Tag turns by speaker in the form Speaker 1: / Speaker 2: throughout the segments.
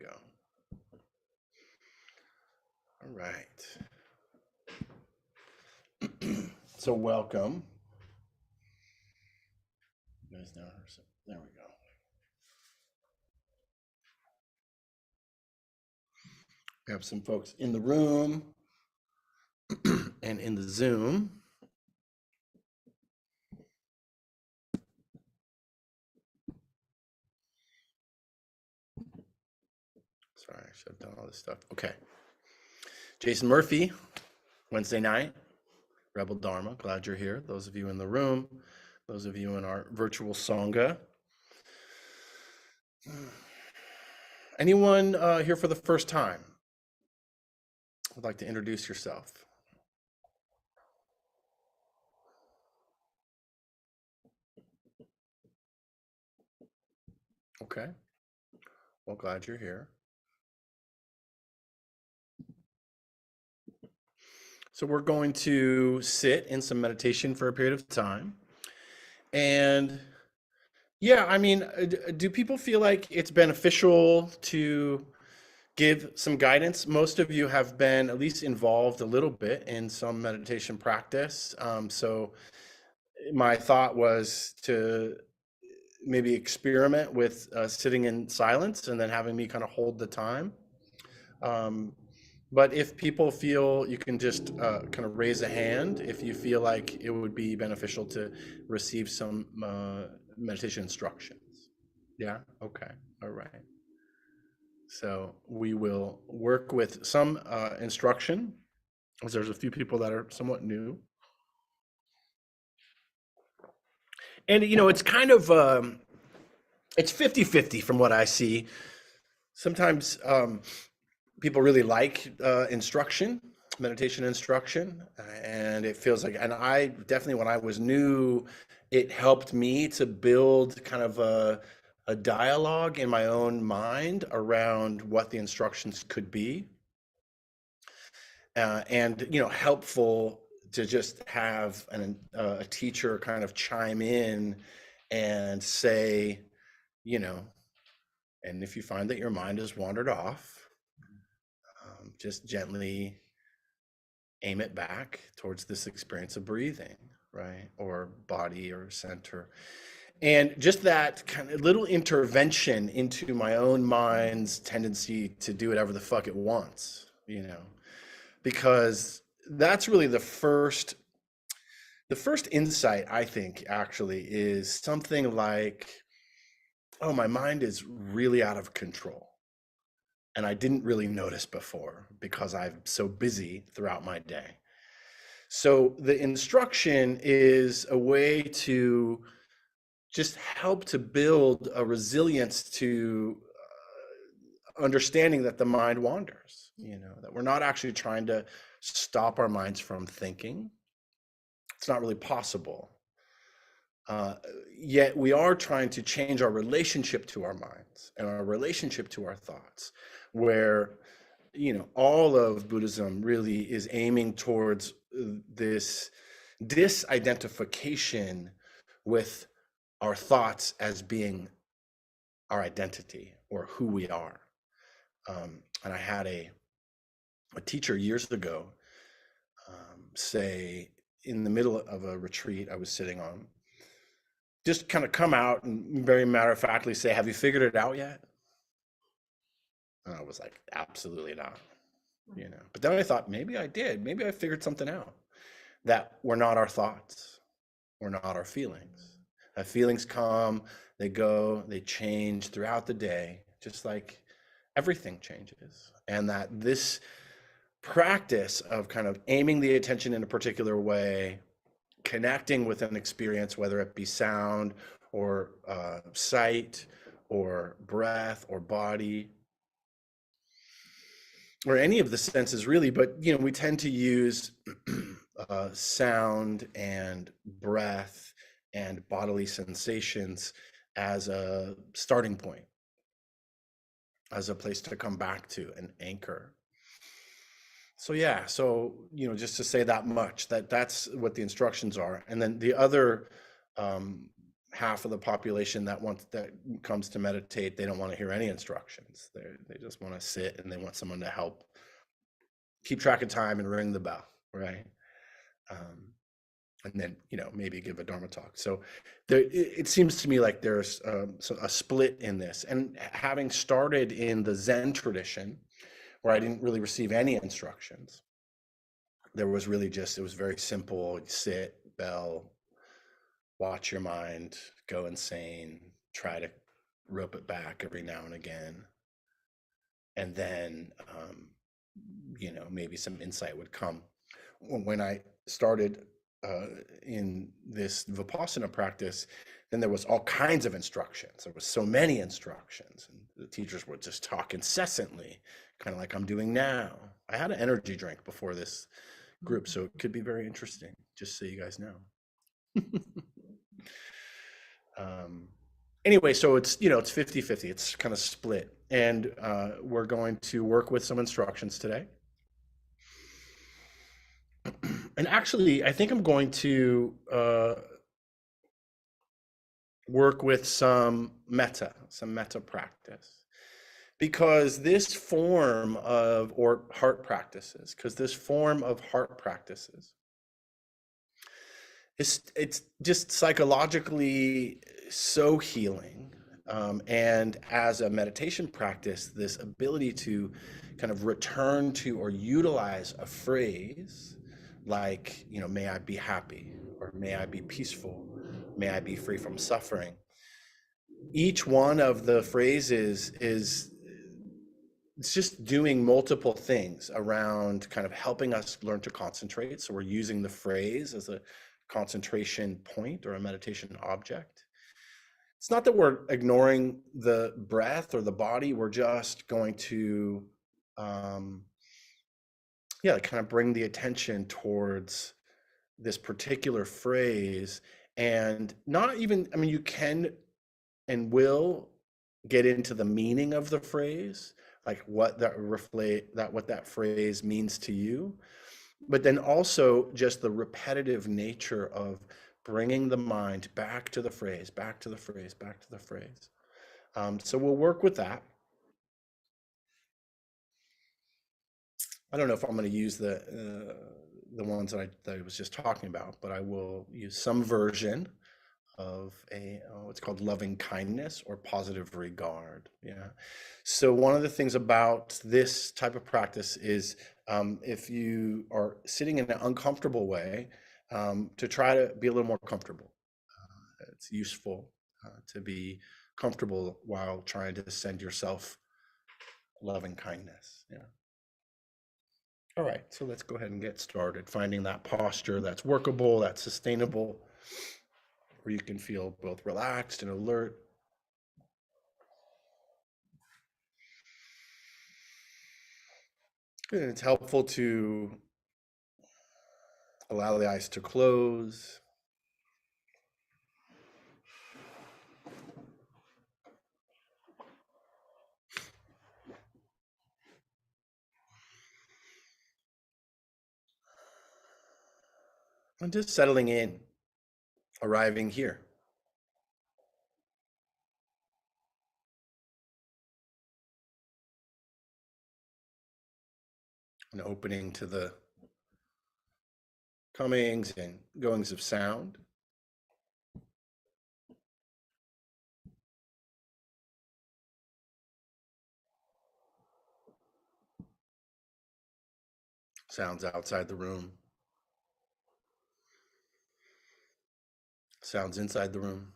Speaker 1: go. All right. So welcome. You guys now heard some. There we go. We have some folks in the room and in the Zoom. Sorry, I should have done all this stuff. Okay. Jason Murphy, Wednesday night, Rebel Dharma. Glad you're here. Those of you in the room, those of you in our virtual Sangha. Anyone here for the first time? Would like to introduce yourself? Okay. Well, glad you're here. So we're going to sit in some meditation for a period of time. And yeah, I mean, do people feel like it's beneficial to give some guidance? Most of you have been at least involved a little bit in some meditation practice. So my thought was to maybe experiment with sitting in silence and then having me kind of hold the time. But if people feel, you can just kind of raise a hand if you feel like it would be beneficial to receive some meditation instructions. Yeah? Okay. All right. So we will work with some instruction, because there's a few people that are somewhat new. And, you know, it's kind of, it's 50-50 from what I see. Sometimes people really like instruction, meditation instruction, and it feels like, and I definitely, when I was new, it helped me to build kind of a dialogue in my own mind around what the instructions could be. And, you know, helpful to just have a teacher kind of chime in and say, you know, and if you find that your mind has wandered off, just gently aim it back towards this experience of breathing, right? Or body or center. And just that kind of little intervention into my own mind's tendency to do whatever the fuck it wants, you know, because that's really the first insight, I think, actually, is something like, oh, my mind is really out of control. And I didn't really notice before because I'm so busy throughout my day. So the instruction is a way to just help to build a resilience to understanding that the mind wanders, you know, that we're not actually trying to stop our minds from thinking. It's not really possible. Yet we are trying to change our relationship to our minds and our relationship to our thoughts, where, you know, all of Buddhism really is aiming towards this disidentification with our thoughts as being our identity or who we are. And I had a teacher years ago say, in the middle of a retreat I was sitting on, just kind of come out and very matter-of-factly say, have you figured it out yet? And I was like, absolutely not, you know. But then I thought, maybe I did. Maybe I figured something out, that we're not our thoughts, we're not our feelings. That feelings come, they go, they change throughout the day, just like everything changes. And that this practice of kind of aiming the attention in a particular way, connecting with an experience, whether it be sound or sight or breath or body or any of the senses really, but, you know, we tend to use sound and breath and bodily sensations as a starting point, as a place to come back to, an anchor. So yeah, so, you know, just to say that much, that's what the instructions are. And then the other half of the population that comes to meditate, they don't want to hear any instructions. They just want to sit, and they want someone to help keep track of time and ring the bell, right? And then, maybe give a Dharma talk. So it seems to me like there's a split in this. And having started in the Zen tradition, where I didn't really receive any instructions, there was really it was very simple: sit, bell, watch your mind, go insane, try to rope it back every now and again. And then, maybe some insight would come. When I started in this Vipassana practice, then there was all kinds of instructions. There was so many instructions, and the teachers would just talk incessantly, kind of like I'm doing now. I had an energy drink before this group, so it could be very interesting, just so you guys know. Anyway, so it's 50-50. It's kind of split, and we're going to work with some instructions today. And actually, I think I'm going to work with some metta practice, because this form of heart practices, it's just psychologically so healing. And as a meditation practice, this ability to kind of return to or utilize a phrase like, may I be happy, or may I be peaceful, may I be free from suffering. Each one of the phrases it's just doing multiple things around kind of helping us learn to concentrate. So we're using the phrase as a concentration point or a meditation object. It's not that we're ignoring the breath or the body. We're just going to, kind of bring the attention towards this particular phrase, and not even, you can and will get into the meaning of the phrase, like what that phrase means to you, but then also just the repetitive nature of bringing the mind back to the phrase, back to the phrase, back to the phrase. So we'll work with that. I don't know if I'm going to use the ones that I was just talking about, but I will use some version of what's called loving kindness or positive regard. Yeah. So one of the things about this type of practice is, if you are sitting in an uncomfortable way, to try to be a little more comfortable. It's useful to be comfortable while trying to send yourself loving kindness. Yeah. All right, so let's go ahead and get started, finding that posture that's workable, that's sustainable, where you can feel both relaxed and alert. And it's helpful to allow the eyes to close. And just settling in, arriving here. And opening to the comings and goings of sound. Sounds outside the room. Sounds inside the room.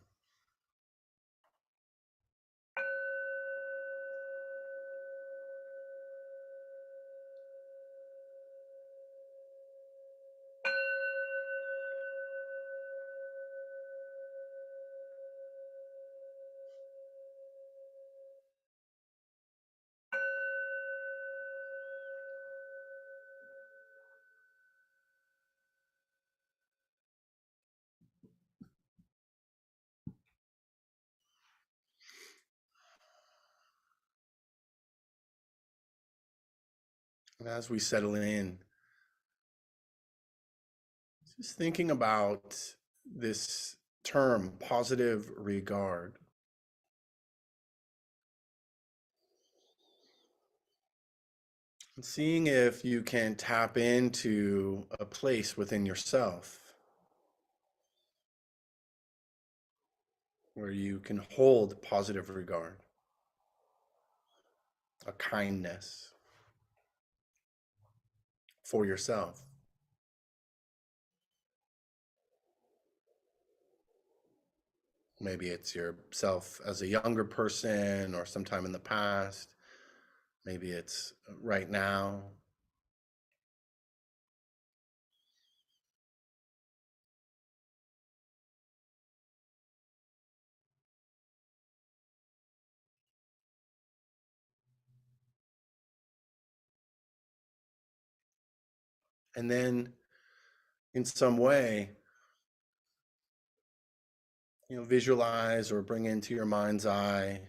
Speaker 1: And as we settle in, just thinking about this term, positive regard. And seeing if you can tap into a place within yourself where you can hold positive regard, a kindness for yourself. Maybe it's yourself as a younger person or sometime in the past. Maybe it's right now. And then in some way, visualize or bring into your mind's eye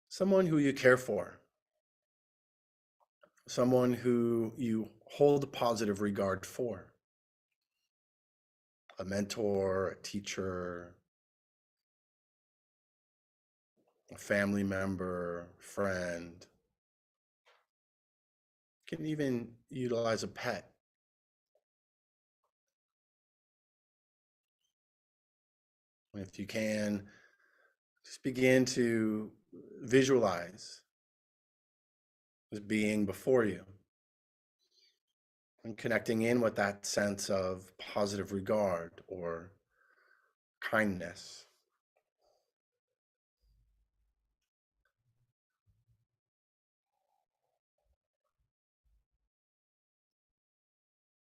Speaker 1: someone who you care for, someone who you hold positive regard for, a mentor, a teacher, a family member, friend. You can even utilize a pet. If you can, just begin to visualize this being before you and connecting in with that sense of positive regard or kindness.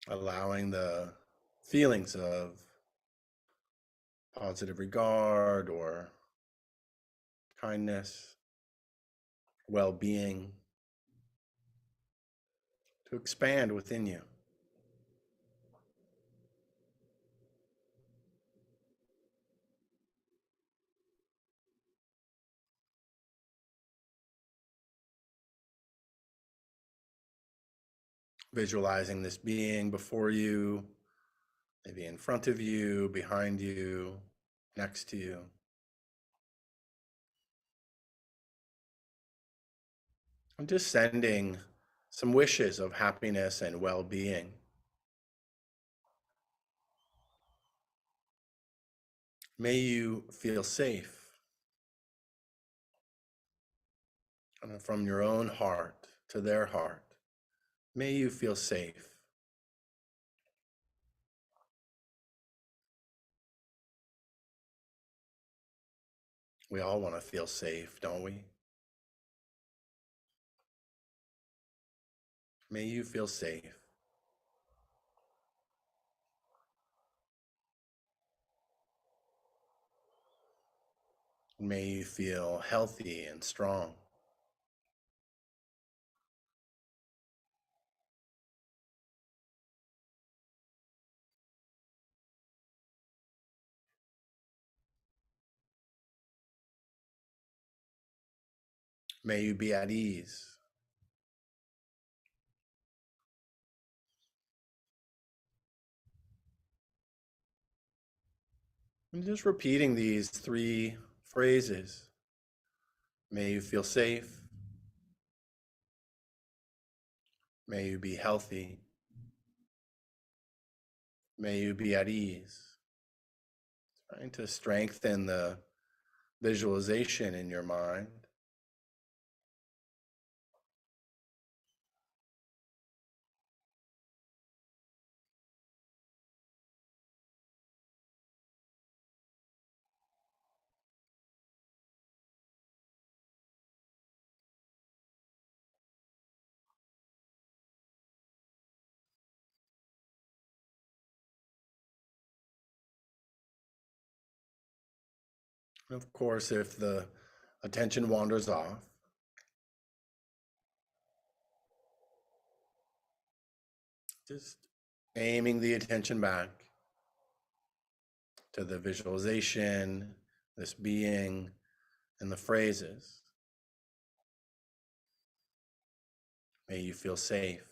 Speaker 1: Allowing the feelings of positive regard or kindness, well-being to expand within you. Visualizing this being before you, maybe in front of you, behind you, next to you. I'm just sending some wishes of happiness and well-being. May you feel safe from your own heart to their heart. May you feel safe. We all want to feel safe, don't we? May you feel safe. May you feel healthy and strong. May you be at ease. And just repeating these 3 phrases. May you feel safe. May you be healthy. May you be at ease. Trying to strengthen the visualization in your mind. Of course, if the attention wanders off, just aiming the attention back to the visualization, this being, and the phrases. May you feel safe.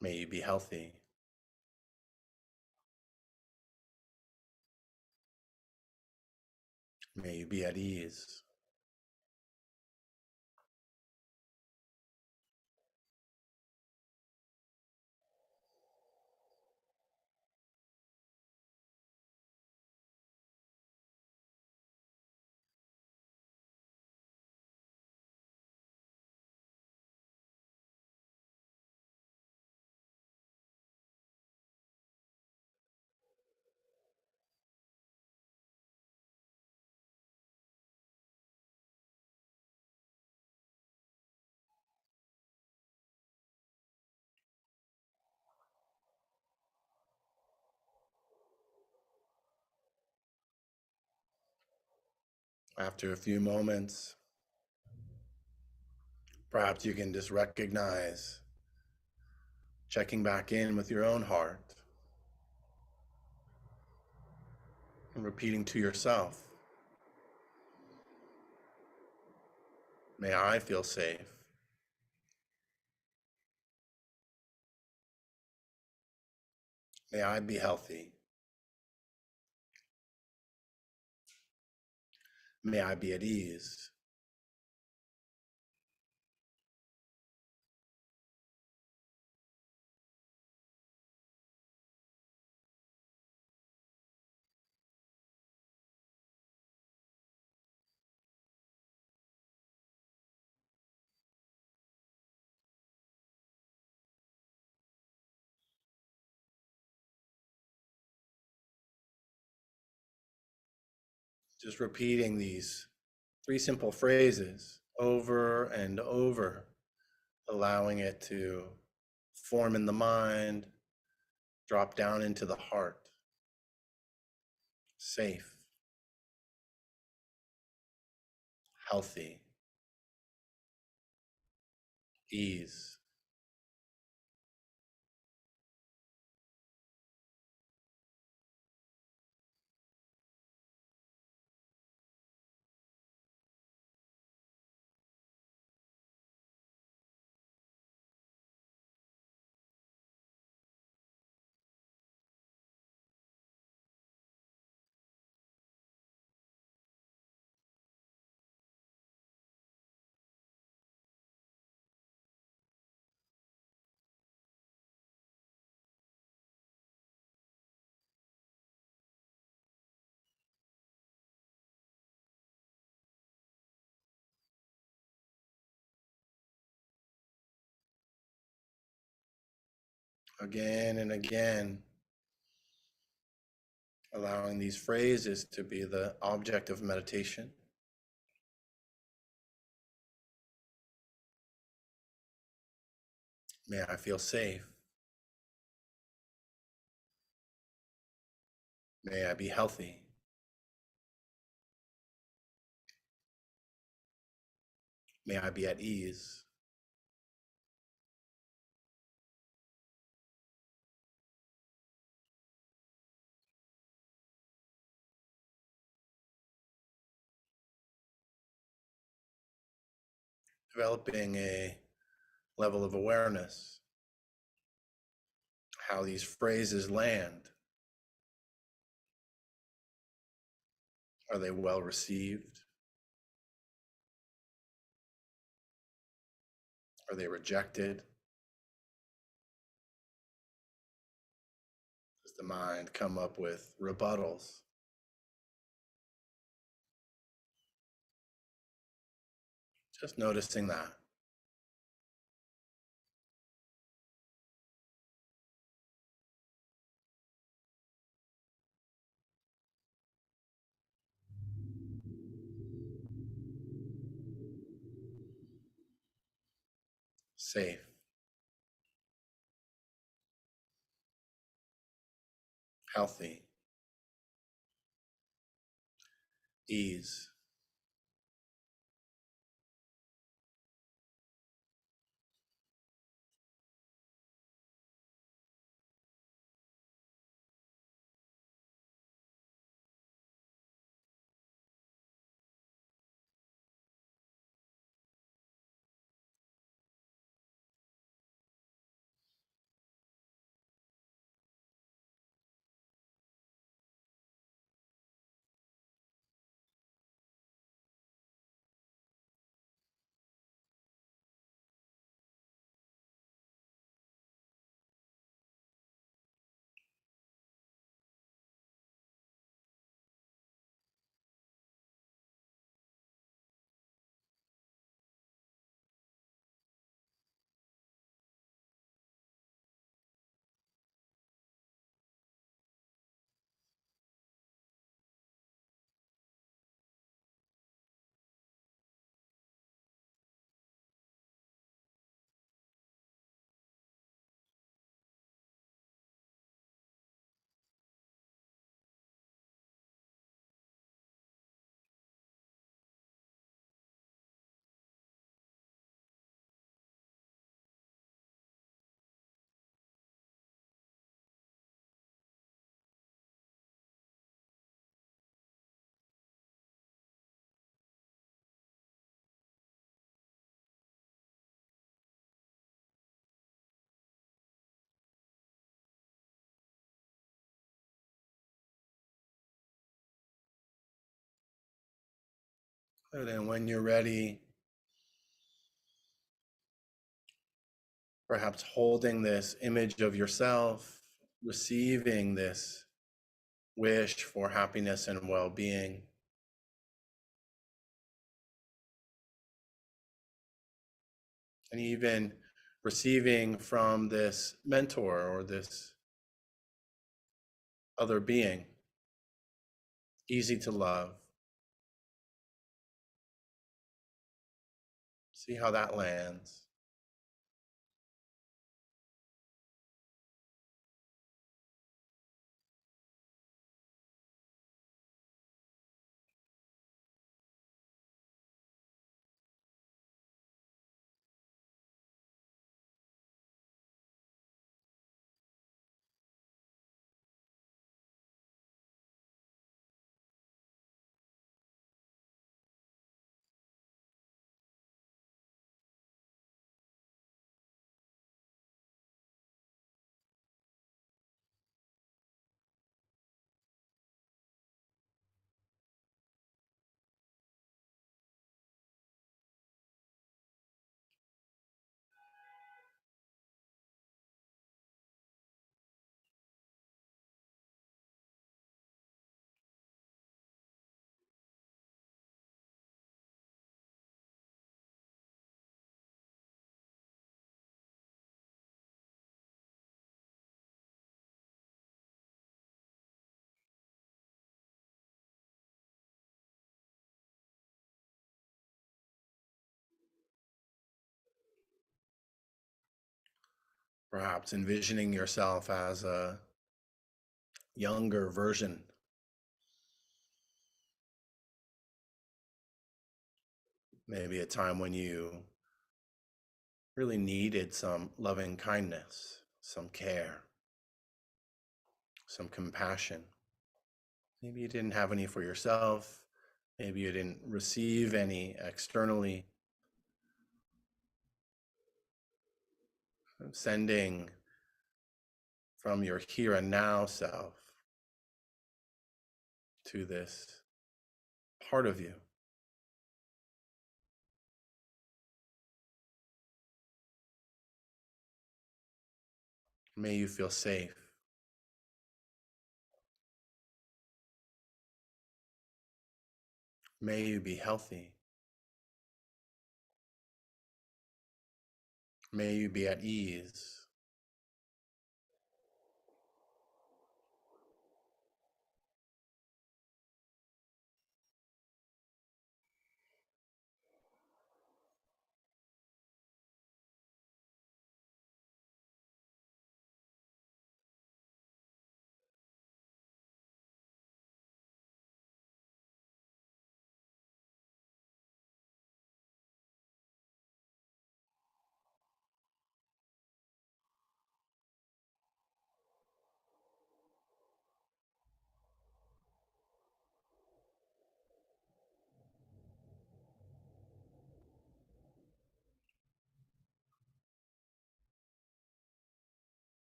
Speaker 1: May you be healthy. May you be at ease. After a few moments, perhaps you can just recognize checking back in with your own heart and repeating to yourself, may I feel safe. May I be healthy. May I be at ease. Just repeating these three simple phrases over and over, allowing it to form in the mind, drop down into the heart. Safe, healthy, ease. Again and again, allowing these phrases to be the object of meditation. May I feel safe. May I be healthy. May I be at ease. Developing a level of awareness, how these phrases land. Are they well received? Are they rejected? Does the mind come up with rebuttals? Just noticing that. Safe, healthy, ease. And then when you're ready, perhaps holding this image of yourself, receiving this wish for happiness and well-being, and even receiving from this mentor or this other being, easy to love. See how that lands. Perhaps envisioning yourself as a younger version, maybe a time when you really needed some loving kindness, some care, some compassion. Maybe you didn't have any for yourself. Maybe you didn't receive any externally. Sending from your here and now self to this part of you. May you feel safe. May you be healthy. May you be at ease.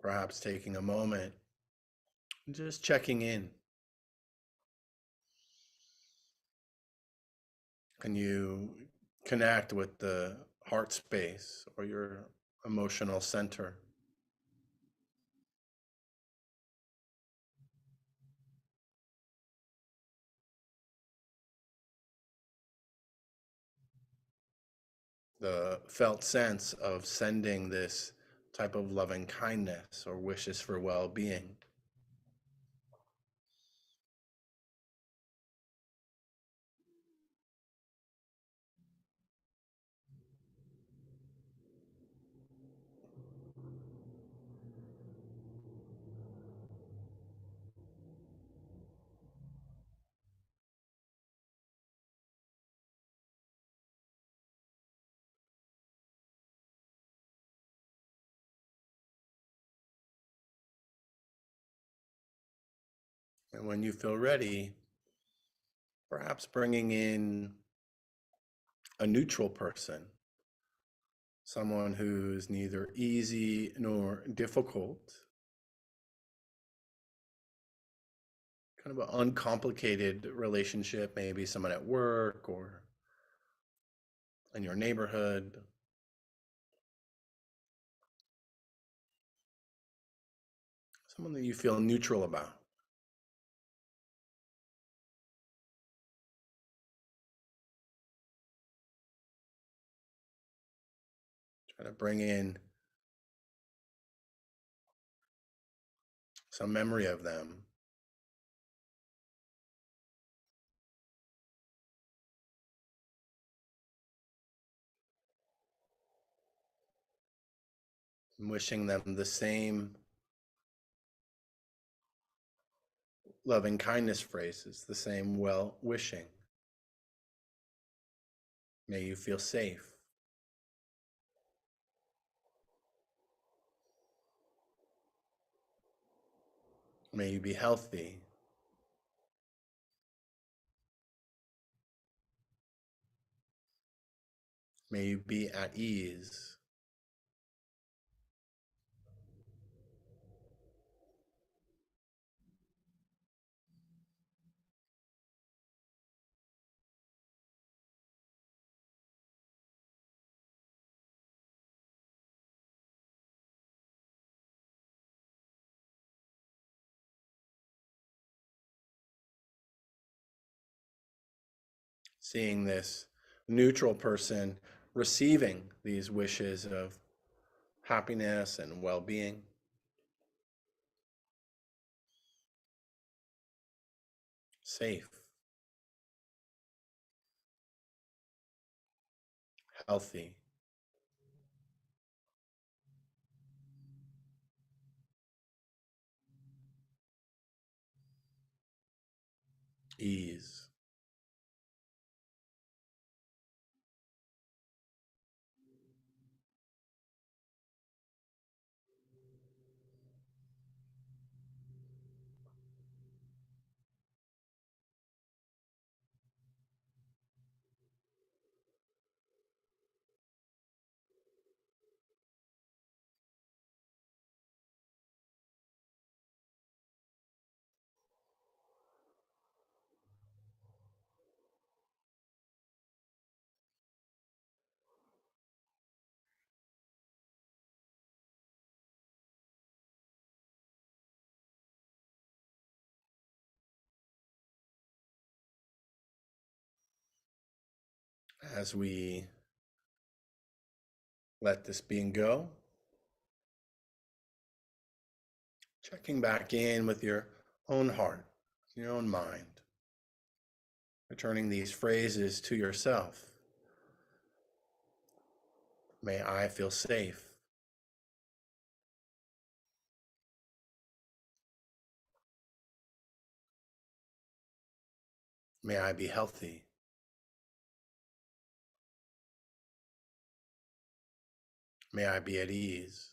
Speaker 1: Perhaps taking a moment and just checking in. Can you connect with the heart space or your emotional center? The felt sense of sending this type of loving kindness or wishes for well-being. And when you feel ready, perhaps bringing in a neutral person, someone who's neither easy nor difficult, kind of an uncomplicated relationship, maybe someone at work or in your neighborhood. Someone that you feel neutral about. Try to bring in some memory of them. Wishing them the same loving kindness phrases, the same well wishing. May you feel safe. May you be healthy. May you be at ease. Seeing this neutral person receiving these wishes of happiness and well-being. Safe, healthy, ease. As we let this being go, checking back in with your own heart, your own mind, returning these phrases to yourself. May I feel safe. May I be healthy. May I be at ease.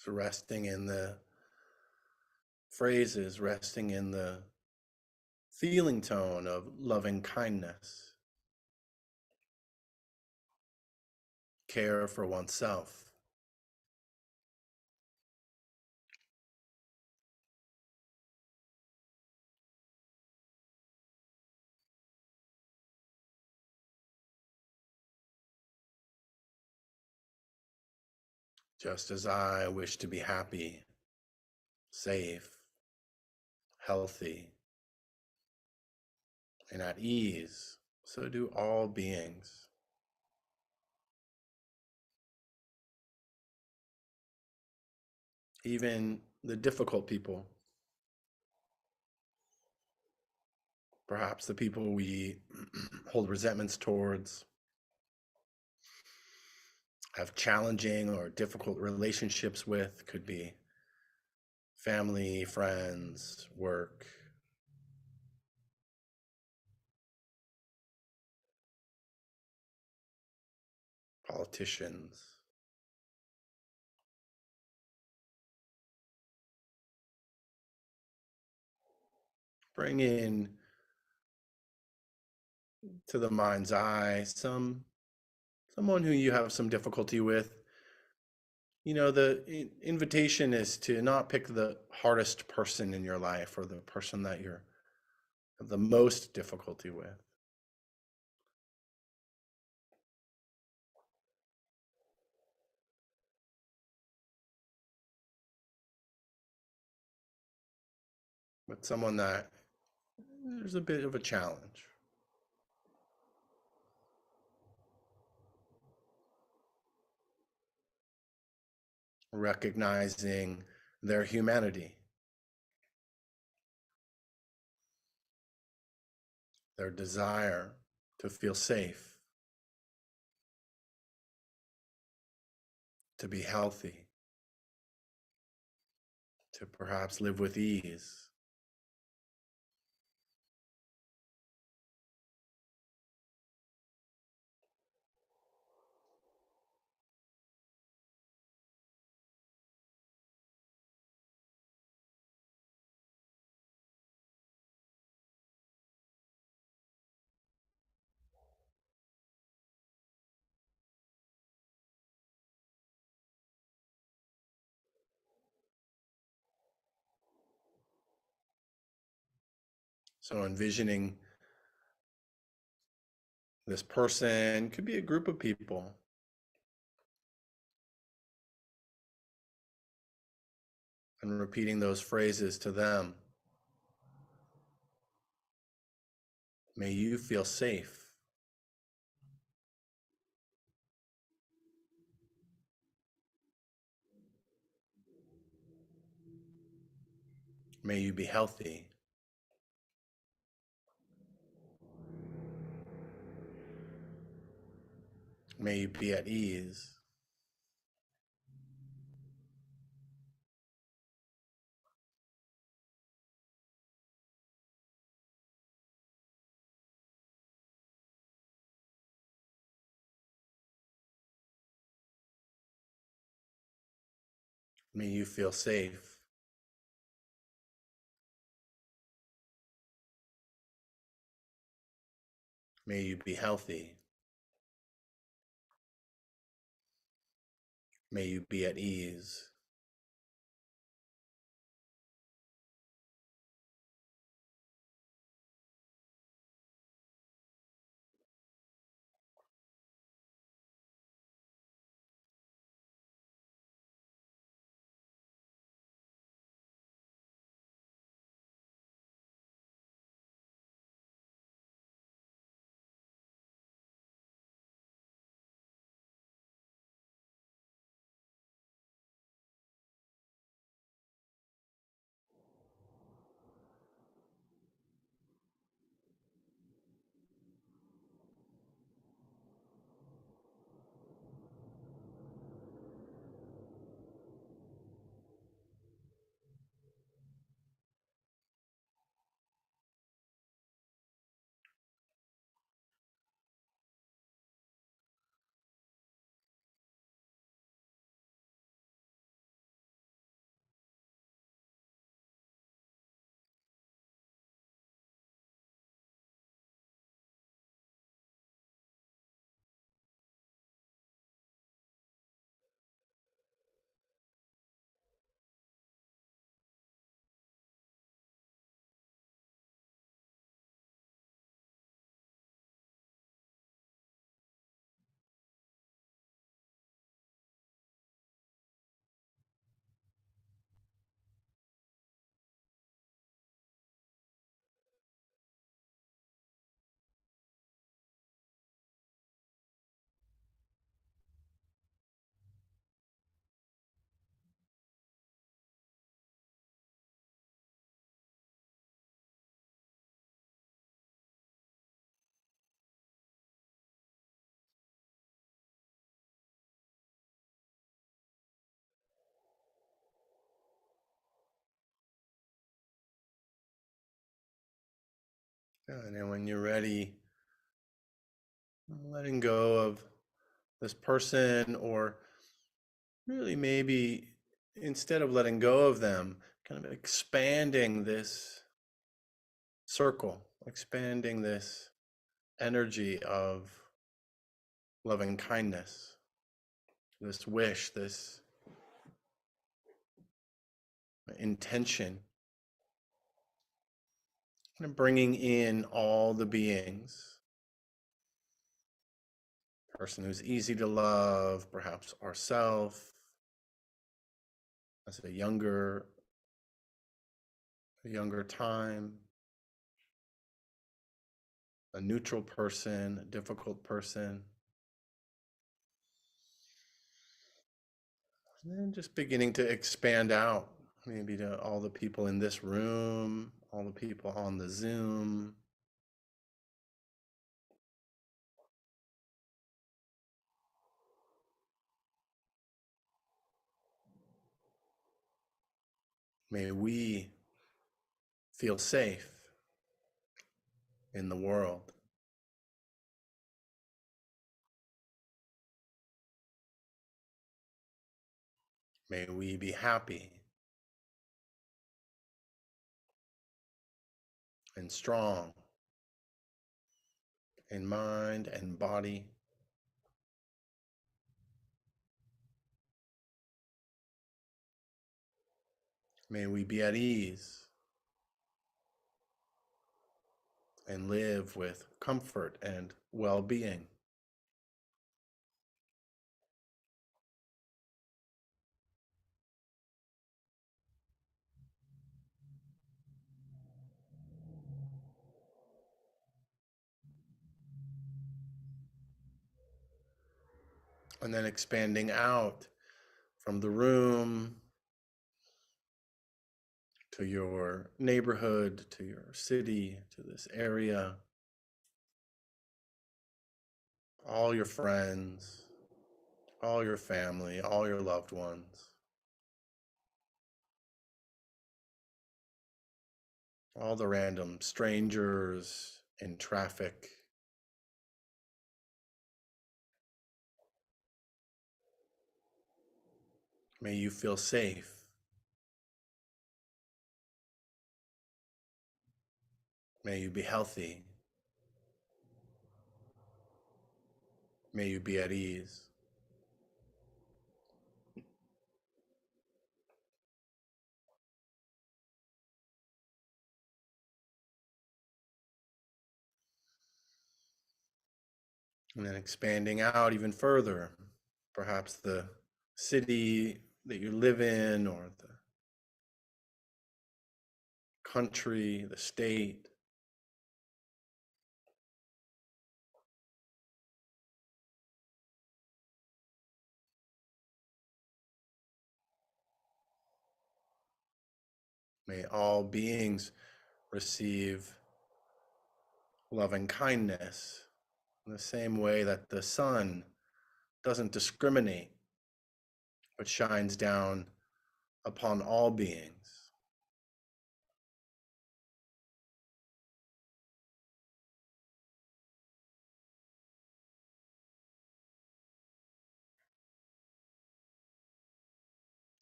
Speaker 1: So resting in the phrases, resting in the feeling tone of loving kindness, care for oneself. Just as I wish to be happy, safe, healthy, and at ease, so do all beings. Even the difficult people, perhaps the people we hold resentments towards, have challenging or difficult relationships with, could be family, friends, work, politicians. Bring in to the mind's eye someone who you have some difficulty with. You know, the invitation is to not pick the hardest person in your life or the person that you're have the most difficulty with. But someone that there's a bit of a challenge. Recognizing their humanity, their desire to feel safe, to be healthy, to perhaps live with ease. So envisioning this person, could be a group of people, and repeating those phrases to them. May you feel safe. May you be healthy. May you be at ease. May you feel safe. May you be healthy. May you be at ease. And then when you're ready, letting go of this person, or really maybe instead of letting go of them, kind of expanding this circle, expanding this energy of loving kindness, this wish, this intention, kind of bringing in all the beings, person who's easy to love, perhaps ourself as a younger time, a neutral person, a difficult person. And then just beginning to expand out, maybe to all the people in this room, all the people on the Zoom. May we feel safe in the world. May we be happy and strong in mind and body. May we be at ease and live with comfort and well-being. And then expanding out from the room to your neighborhood, to your city, to this area, all your friends, all your family, all your loved ones, all the random strangers in traffic. May you feel safe. May you be healthy. May you be at ease. And then expanding out even further, perhaps the city that you live in, or the country, the state. May all beings receive loving kindness in the same way that the sun doesn't discriminate, but shines down upon all beings.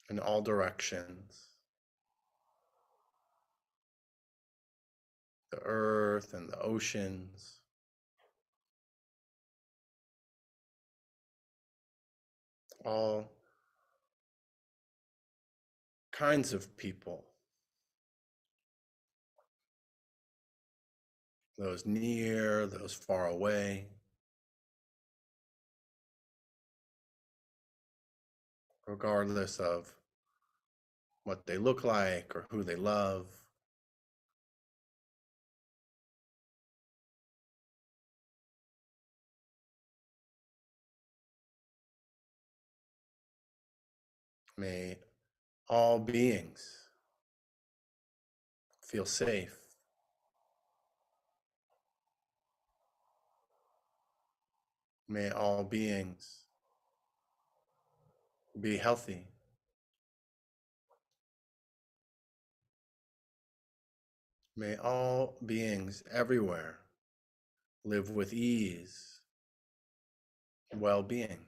Speaker 1: In all directions, the earth and the oceans, all kinds of people, those near, those far away, regardless of what they look like or who they love. May all beings feel safe. May all beings be healthy. May all beings everywhere live with ease, well-being.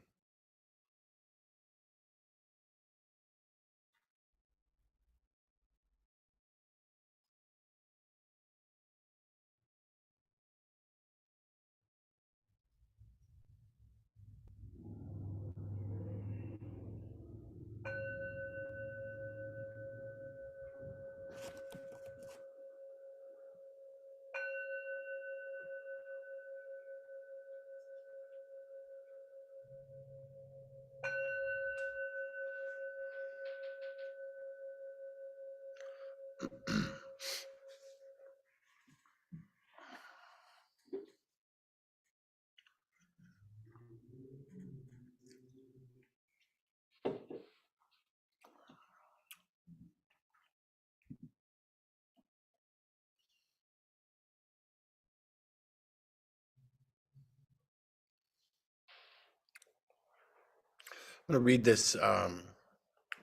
Speaker 1: I'm going to read this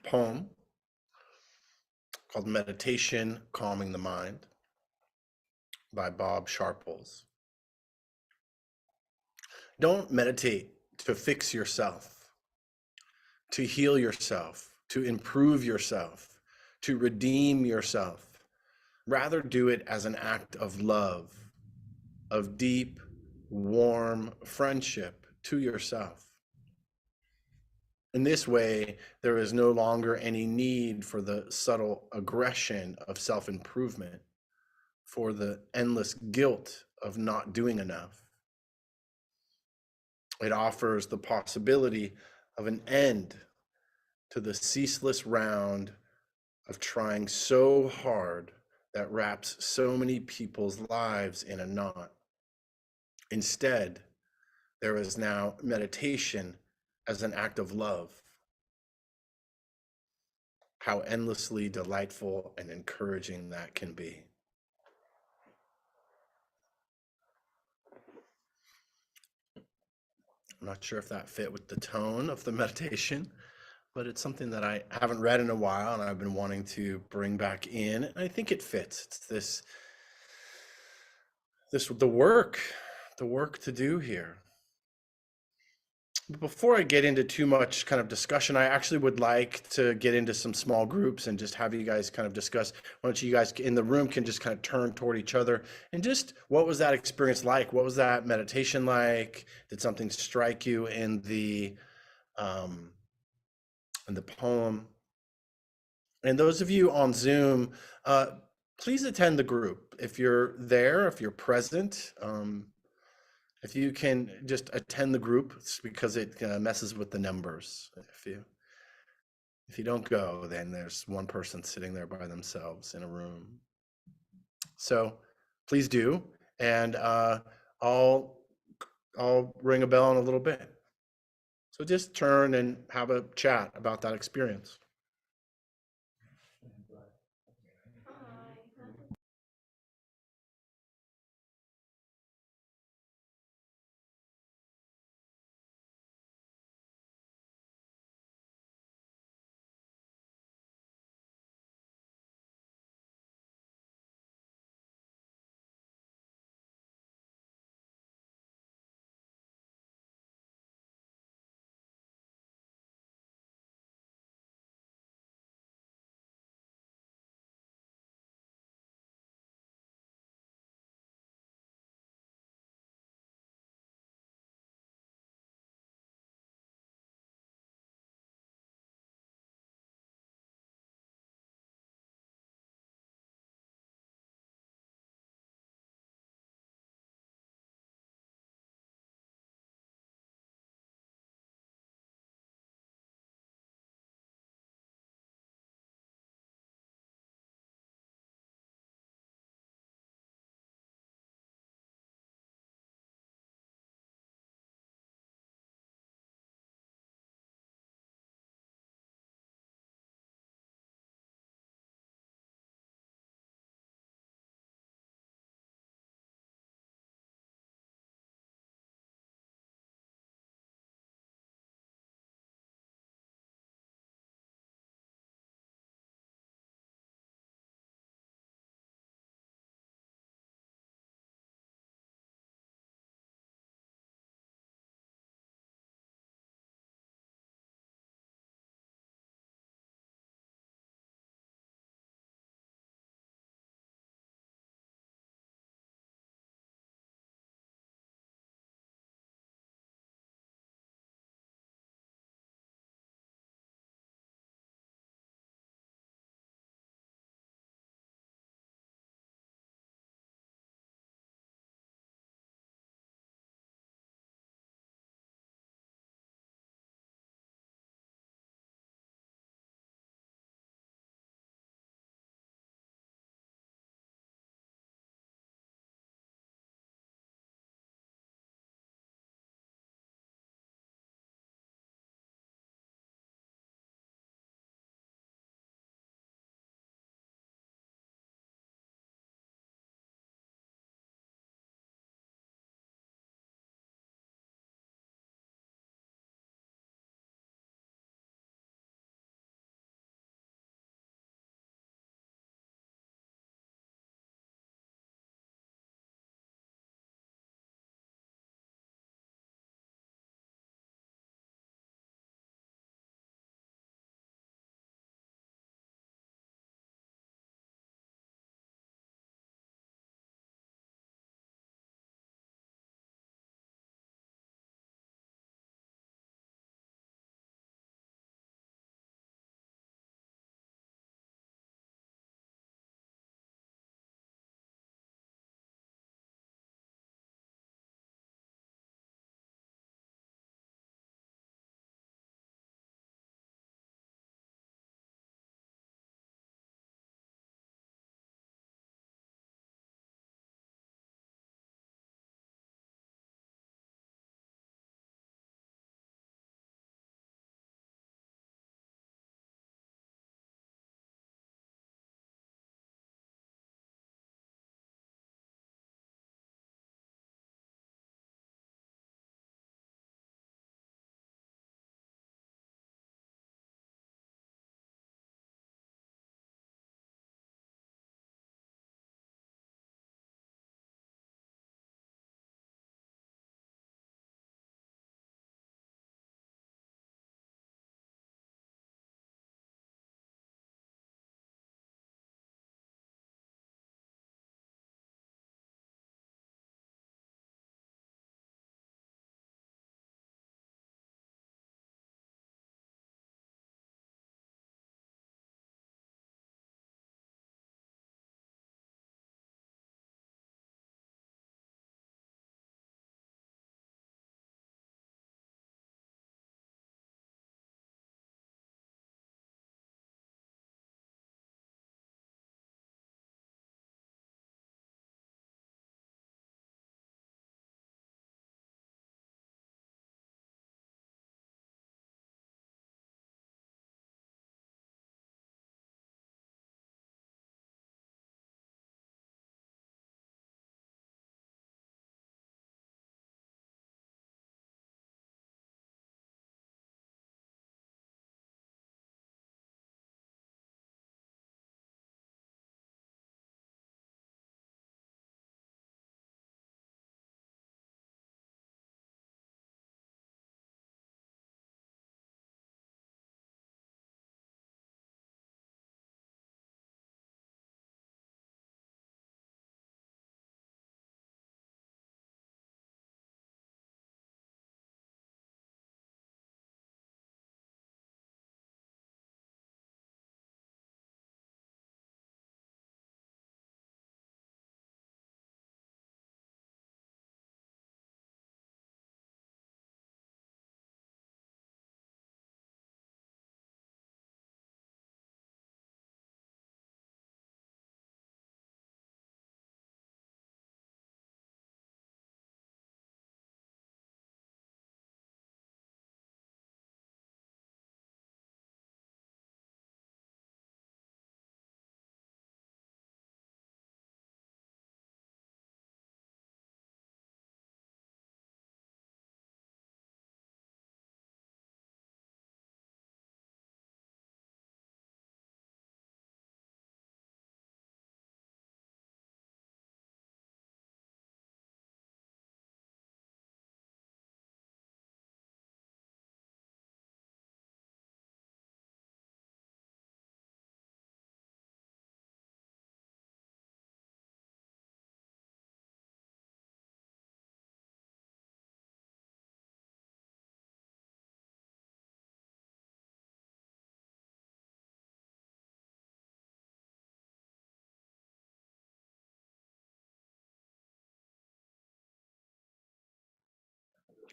Speaker 1: poem called Meditation Calming the Mind by Bob Sharples. Don't meditate to fix yourself, to heal yourself, to improve yourself, to redeem yourself. Rather, do it as an act of love, of deep, warm friendship to yourself. In this way, there is no longer any need for the subtle aggression of self-improvement, for the endless guilt of not doing enough. It offers the possibility of an end to the ceaseless round of trying so hard that wraps so many people's lives in a knot. Instead, there is now meditation as an act of love. How endlessly delightful and encouraging that can be. I'm not sure if that fit with the tone of the meditation, but it's something that I haven't read in a while and I've been wanting to bring back in. And I think it fits. It's the work to do here. Before I get into too much kind of discussion, I actually would like to get into some small groups and just have you guys kind of discuss. Why don't you guys in the room can just kind of turn toward each other and just what was that experience like? What was that meditation like? Did something strike you in the poem? And those of you on Zoom, please attend the group. If you're there, if you're present, if you can just attend the group, it's because it messes with the numbers. If you don't go, then there's one person sitting there by themselves in a room. So please do, and I'll ring a bell in a little bit. So just turn and have a chat about that experience.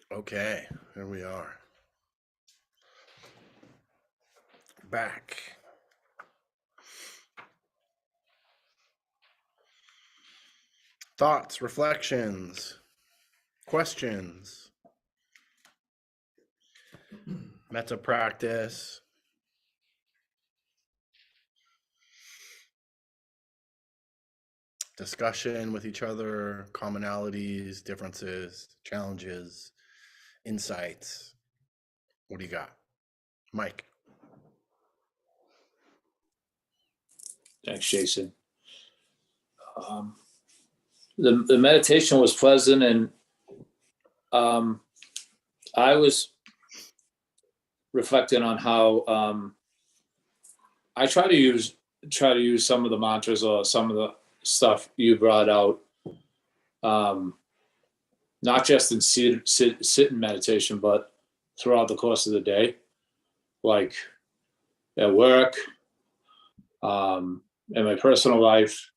Speaker 1: Okay, here we are. Back. Thoughts, reflections, questions, meta practice. Discussion with each other, commonalities, differences, challenges, insights. What do you got? Mike.
Speaker 2: Thanks, Jason. The meditation was pleasant, and I was reflecting on how I try to use some of the mantras or some of the stuff you brought out, not just in sit in meditation, but throughout the course of the day, like at work, in my personal life,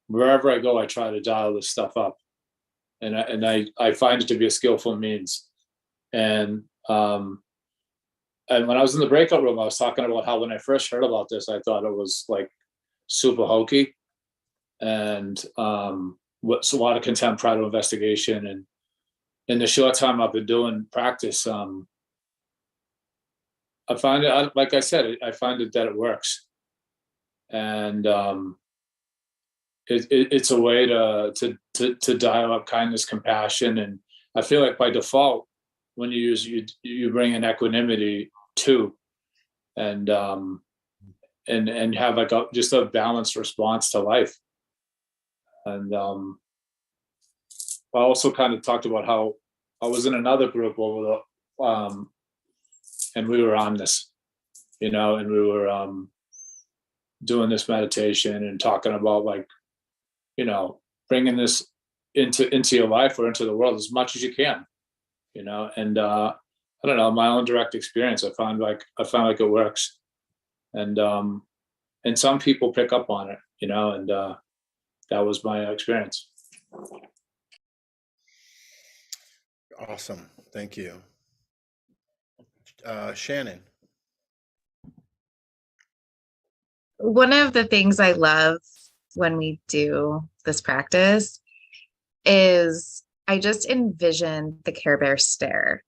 Speaker 2: wherever I go, I try to dial this stuff up, and I find it to be a skillful means. And when I was in the breakout room, I was talking about how when I first heard about this, I thought it was like super hokey, and what's a lot of contempt, pride, investigation. And in the short time I've been doing practice, I find it, like I said, I find it that it works, and it's a way to dial up kindness, compassion, and I feel like by default, when you use you bring in equanimity too, and have like just a balanced response to life. And I also kind of talked about how I was in another group over the and we were on this, and we were doing this meditation and talking about, like, bringing this into your life or into the world as much as you can, and I don't know, my own direct experience, I found like it works, and some people pick up on it, and that was my experience.
Speaker 1: Awesome. Thank you. Shannon.
Speaker 3: One of the things I love when we do this practice is I just envision the Care Bear stare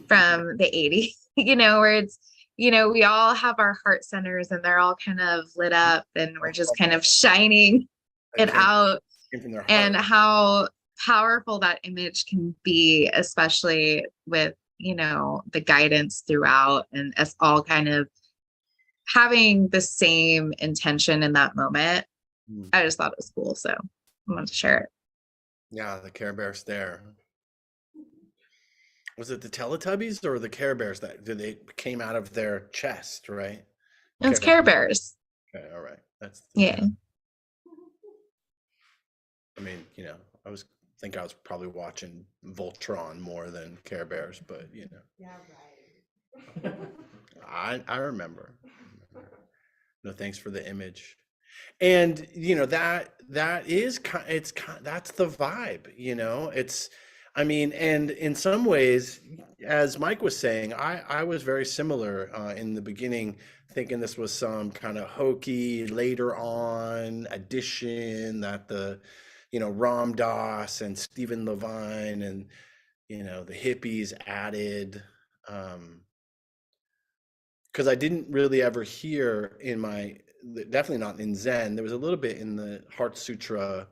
Speaker 3: from the 80s, where it's, we all have our heart centers and they're all kind of lit up and we're just kind of shining it out, and how powerful that image can be, especially with, the guidance throughout and us all kind of having the same intention in that moment. I just thought it was cool, so I wanted to share it.
Speaker 1: Yeah, the Care Bear stare. Was it the Teletubbies or the Care Bears that they came out of their chest, right?
Speaker 3: It's Care Bears.
Speaker 1: Okay, all right. That's
Speaker 3: yeah.
Speaker 1: I mean, I think I was probably watching Voltron more than Care Bears, but
Speaker 4: Yeah, right.
Speaker 1: I remember. No, thanks for the image. And that is that's the vibe, it's, I mean, and in some ways, as Mike was saying, I was very similar in the beginning, thinking this was some kind of hokey later on addition that the Ram Dass and Stephen Levine and the hippies added, because I didn't really ever hear definitely not in Zen. There was a little bit in the Heart Sutra,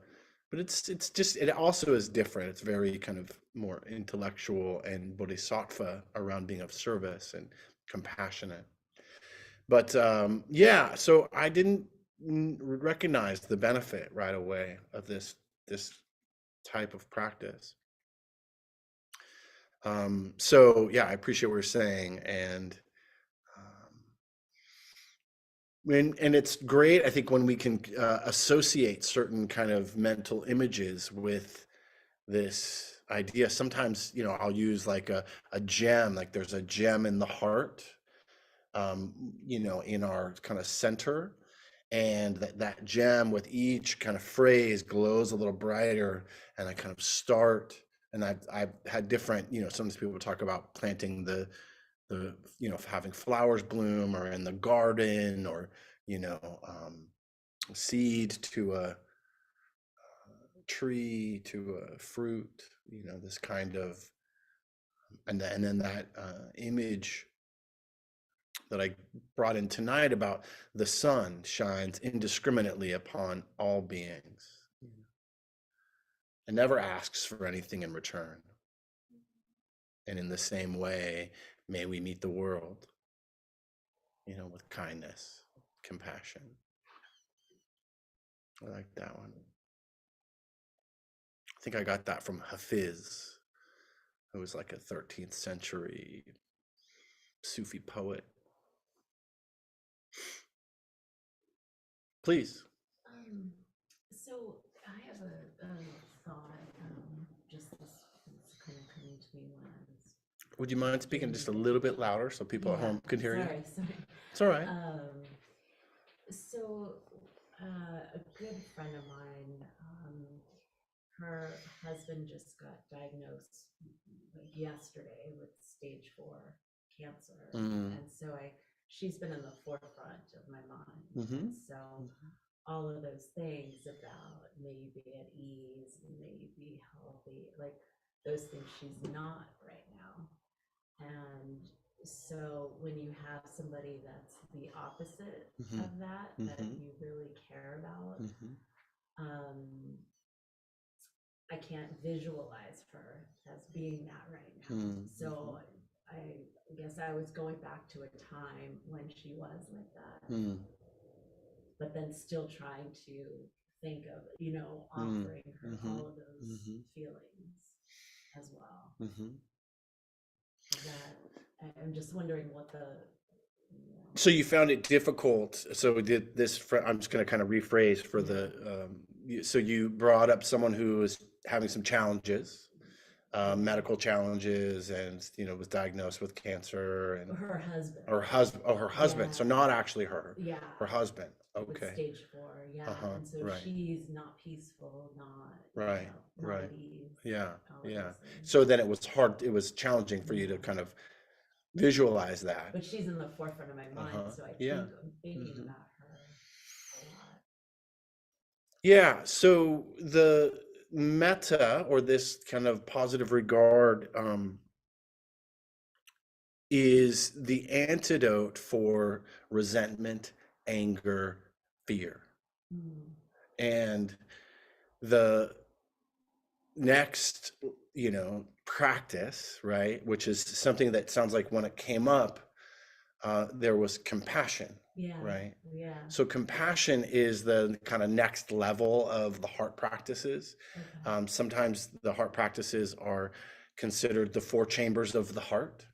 Speaker 1: but it's just, it also is different. It's very kind of more intellectual and bodhisattva around being of service and compassionate. But yeah, so I didn't recognize the benefit right away of this type of practice. So yeah, I appreciate what you're saying, and it's great, I think, when we can associate certain kind of mental images with this idea. Sometimes, I'll use like a gem, like there's a gem in the heart, in our kind of center, and that gem with each kind of phrase glows a little brighter, and I kind of start And I've had different, sometimes people talk about planting the having flowers bloom, or in the garden, or seed to a tree, to a fruit, this kind of, and then that image that I brought in tonight about the sun shines indiscriminately upon all beings and never asks for anything in return. And in the same way, may we meet the world, with kindness, compassion. I like that one. I think I got that from Hafiz, who was like a 13th century Sufi poet. Please.
Speaker 4: So I have a thought, just this kind of coming to me when I was.
Speaker 1: Would you mind speaking just a little bit louder so people at home can hear you?
Speaker 4: Sorry.
Speaker 1: It's all right.
Speaker 4: So a good friend of mine, her husband just got diagnosed like yesterday with stage 4 cancer, and so she's been in the forefront of my mind. And so all of those things about may you be at ease, may you be healthy, like those things she's not right now. And so when you have somebody that's the opposite of that, that you really care about, I can't visualize her as being that right now. So I guess I was going back to a time when she was like that, but then still trying to think of, offering her all of those feelings as well. That I'm just wondering what the.
Speaker 1: So you found it difficult. So did this, I'm just going to kind of rephrase for the, so you brought up someone who was having some challenges, medical challenges, and, was diagnosed with cancer, and
Speaker 4: Her husband.
Speaker 1: Her husband. So not actually her.
Speaker 4: Yeah.
Speaker 1: Her husband.
Speaker 4: With
Speaker 1: Okay.
Speaker 4: stage 4, yeah. And so
Speaker 1: right.
Speaker 4: she's not peaceful, not
Speaker 1: Right.
Speaker 4: not
Speaker 1: Right.
Speaker 4: at ease.
Speaker 1: Yeah.
Speaker 4: all of
Speaker 1: Yeah.
Speaker 4: those things.
Speaker 1: So then it was hard. It was challenging for you to kind of visualize that.
Speaker 4: But she's in the forefront of my mind, so I think
Speaker 1: Yeah.
Speaker 4: I'm thinking about her a lot.
Speaker 1: Yeah. So the metta, or this kind of positive regard, is the antidote for resentment, anger, fear. And the next, practice, right, which is something that sounds like when it came up, there was compassion.
Speaker 4: Yeah.
Speaker 1: Right.
Speaker 4: Yeah.
Speaker 1: So compassion is the kind of next level of the heart practices.
Speaker 4: Okay.
Speaker 1: Sometimes the heart practices are considered the 4 chambers of the heart.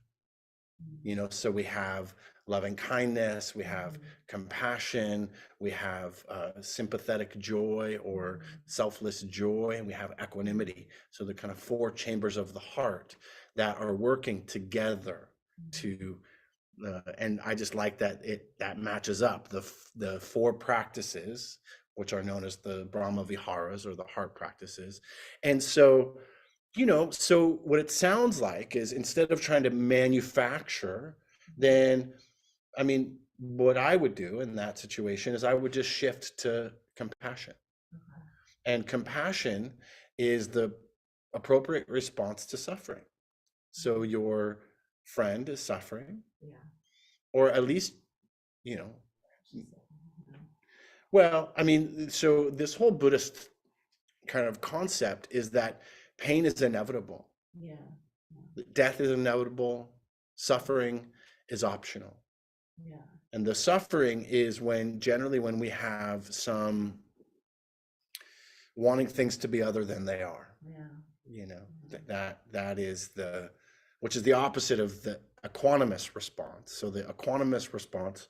Speaker 1: So we have loving kindness, we have compassion, we have sympathetic joy or selfless joy, and we have equanimity. So the kind of 4 chambers of the heart that are working together to, and I just like that that matches up the 4 practices, which are known as the Brahma Viharas, or the heart practices. And so, so what it sounds like is, instead of trying to manufacture, then, I mean, what I would do in that situation is I would just shift to compassion. And compassion is the appropriate response to suffering. So your friend is suffering, or at least, well, I mean, so this whole Buddhist kind of concept is that pain is inevitable.
Speaker 4: Yeah.
Speaker 1: Death is inevitable. Suffering is optional.
Speaker 4: Yeah.
Speaker 1: And the suffering is generally when we have some wanting things to be other than they are.
Speaker 4: Yeah.
Speaker 1: That is which is the opposite of the equanimous response. So the equanimous response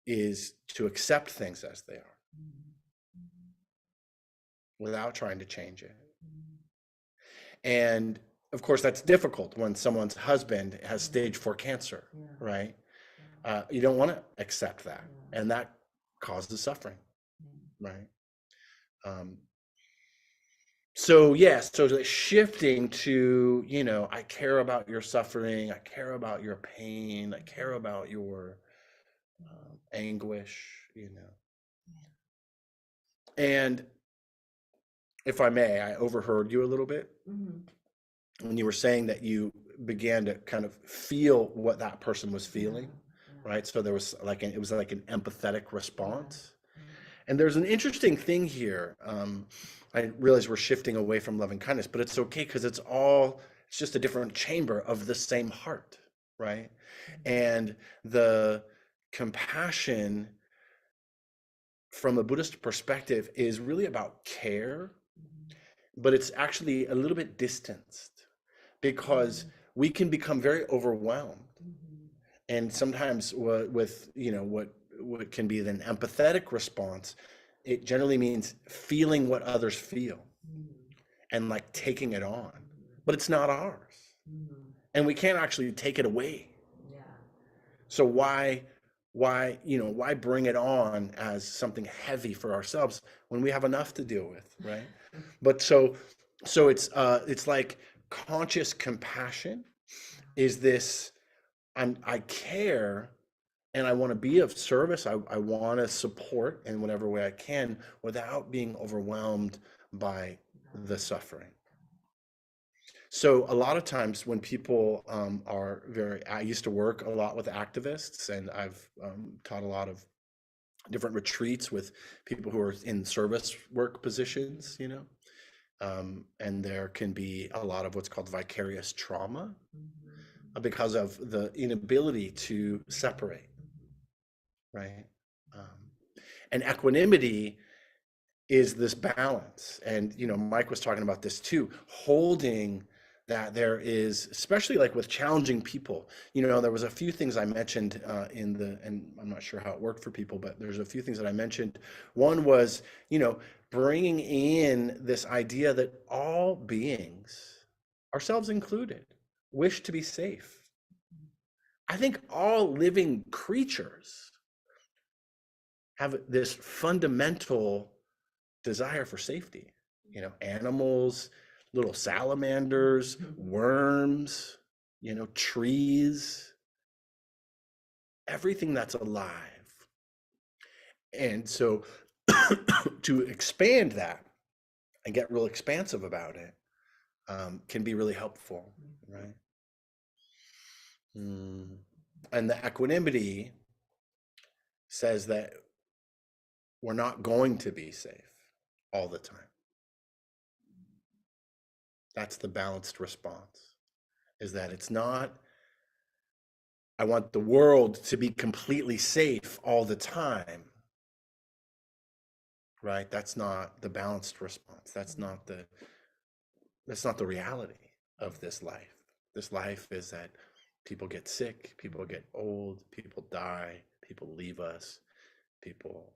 Speaker 1: is to accept things as they are, without trying to change it. And of course, that's difficult when someone's husband has stage 4 cancer, right? You don't want to accept that, and that causes suffering, right? So yes, so the shifting to, I care about your suffering, I care about your pain, I care about your anguish, and if I may, I overheard you a little bit
Speaker 4: Mhm.
Speaker 1: when you were saying that you began to kind of feel what that person was feeling,
Speaker 4: Yeah.
Speaker 1: right? So there was it was like an empathetic response.
Speaker 4: Yeah.
Speaker 1: And there's an interesting thing here. I realize we're shifting away from loving kindness, but it's okay because it's just a different chamber of the same heart, right? And the compassion from a Buddhist perspective is really about care,
Speaker 4: Mhm.
Speaker 1: but it's actually a little bit distanced because we can become very overwhelmed.
Speaker 4: Mhm.
Speaker 1: And sometimes with what can be an empathetic response, it generally means feeling what others feel
Speaker 4: Mhm.
Speaker 1: and like taking it on, but it's not ours,
Speaker 4: Mhm.
Speaker 1: and we can't actually take it away.
Speaker 4: Yeah.
Speaker 1: So why bring it on as something heavy for ourselves when we have enough to deal with, right? But so it's like conscious compassion is this. I care and I want to be of service. I want to support in whatever way I can without being overwhelmed by the suffering. So a lot of times when people I used to work a lot with activists, and I've taught a lot of different retreats with people who are in service work positions, and there can be a lot of what's called vicarious trauma
Speaker 4: Mhm.
Speaker 1: because of the inability to separate, right? Um, and equanimity is this balance. And, Mike was talking about this too, holding that there is, especially like with challenging people, there was a few things I mentioned and I'm not sure how it worked for people, but there's a few things that I mentioned. One was, bringing in this idea that all beings, ourselves included, wish to be safe. I think all living creatures have this fundamental desire for safety. Animals, little salamanders, worms, trees, everything that's alive. And so to expand that and get real expansive about it can be really helpful, right? And the equanimity says that we're not going to be safe all the time. That's the balanced response, is that it's not, I want the world to be completely safe all the time, right? That's not the balanced response. That's not the reality of this life. This life is that people get sick, people get old, people die, people leave us, people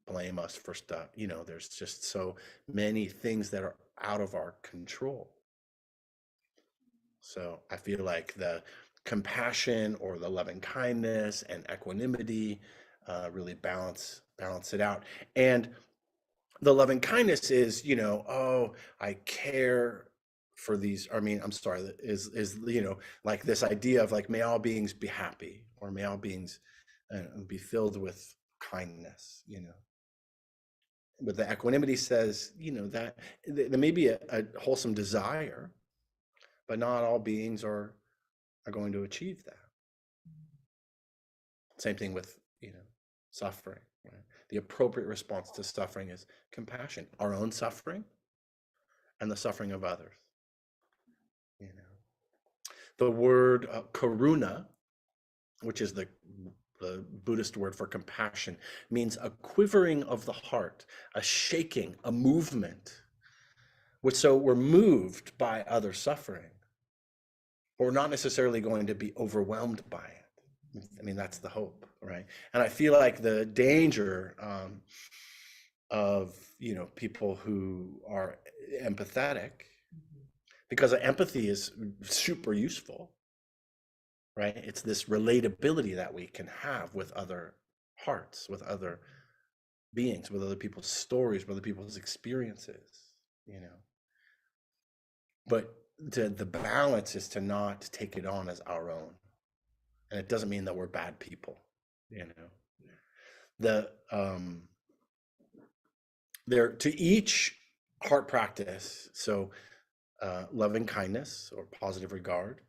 Speaker 1: blame us for stuff. There's just so many things that are out of our control. So I feel like the compassion or the loving kindness and equanimity really balance it out. And the loving kindness is, oh, I care for these. I mean, I'm sorry, is like this idea of like, may all beings be happy, or may all beings be filled with kindness. But the equanimity says, that there may be a wholesome desire, but not all beings are going to achieve that. Same thing with, suffering. Right? The appropriate response to suffering is compassion, our own suffering and the suffering of others. The word karuna, which is the Buddhist word for compassion, means a quivering of the heart, a shaking, a movement. So we're moved by other suffering. We're not necessarily going to be overwhelmed by it. I mean, that's the hope, right? And I feel like the danger of people who are empathetic, because empathy is super useful, right? It's this relatability that we can have with other hearts, with other beings, with other people's stories, with other people's experiences. you know. But the balance is to not take it on as our own. And it doesn't mean that we're bad people, you know. There to each heart practice, so loving kindness or positive regard,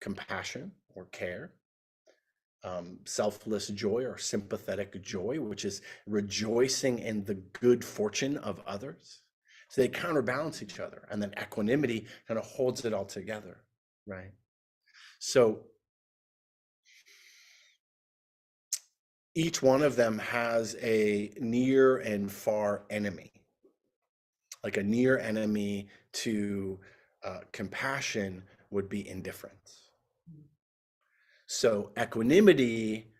Speaker 1: compassion or care, selfless joy or sympathetic joy, which is rejoicing in the good fortune of others. So they counterbalance each other, and then equanimity kind of holds it all together, right? So each one of them has a near and far enemy. Like a near enemy to compassion would be indifference. So equanimity,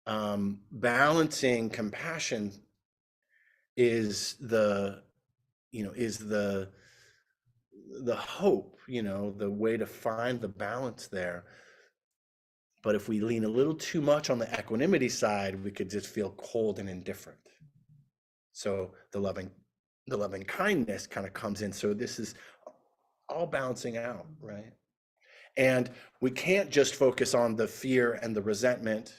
Speaker 1: balancing compassion is the hope, the way to find the balance there. But if we lean a little too much on the equanimity side, we could just feel cold and indifferent. So the loving kindness kind of comes in. So this is all balancing out, right? And we can't just focus on the fear and the resentment.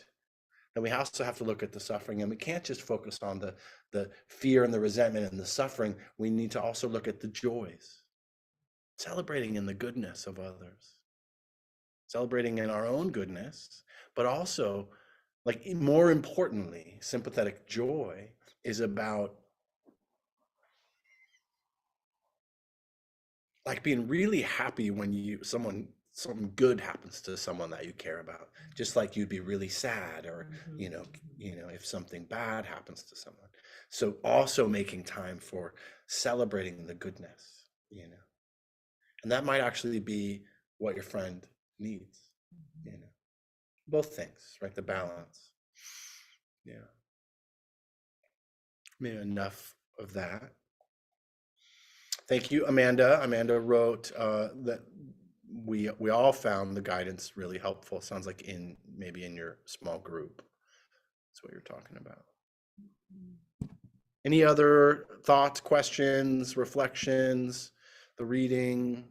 Speaker 1: And we also have to look at the suffering. And we can't just focus on the fear and the resentment and the suffering. We need to also look at the joys, celebrating in the goodness of others, celebrating in our own goodness, but also, like, more importantly, sympathetic joy is about like being really happy when something good happens to someone that you care about, just like you'd be really sad, or if something bad happens to someone. So also making time for celebrating the goodness, and that might actually be what your friend needs, both things, right? The balance. Yeah. Maybe enough of that. Thank you, Amanda. Amanda wrote that we all found the guidance really helpful. Sounds like maybe in your small group. That's what you're talking about. Any other thoughts, questions, reflections, the reading?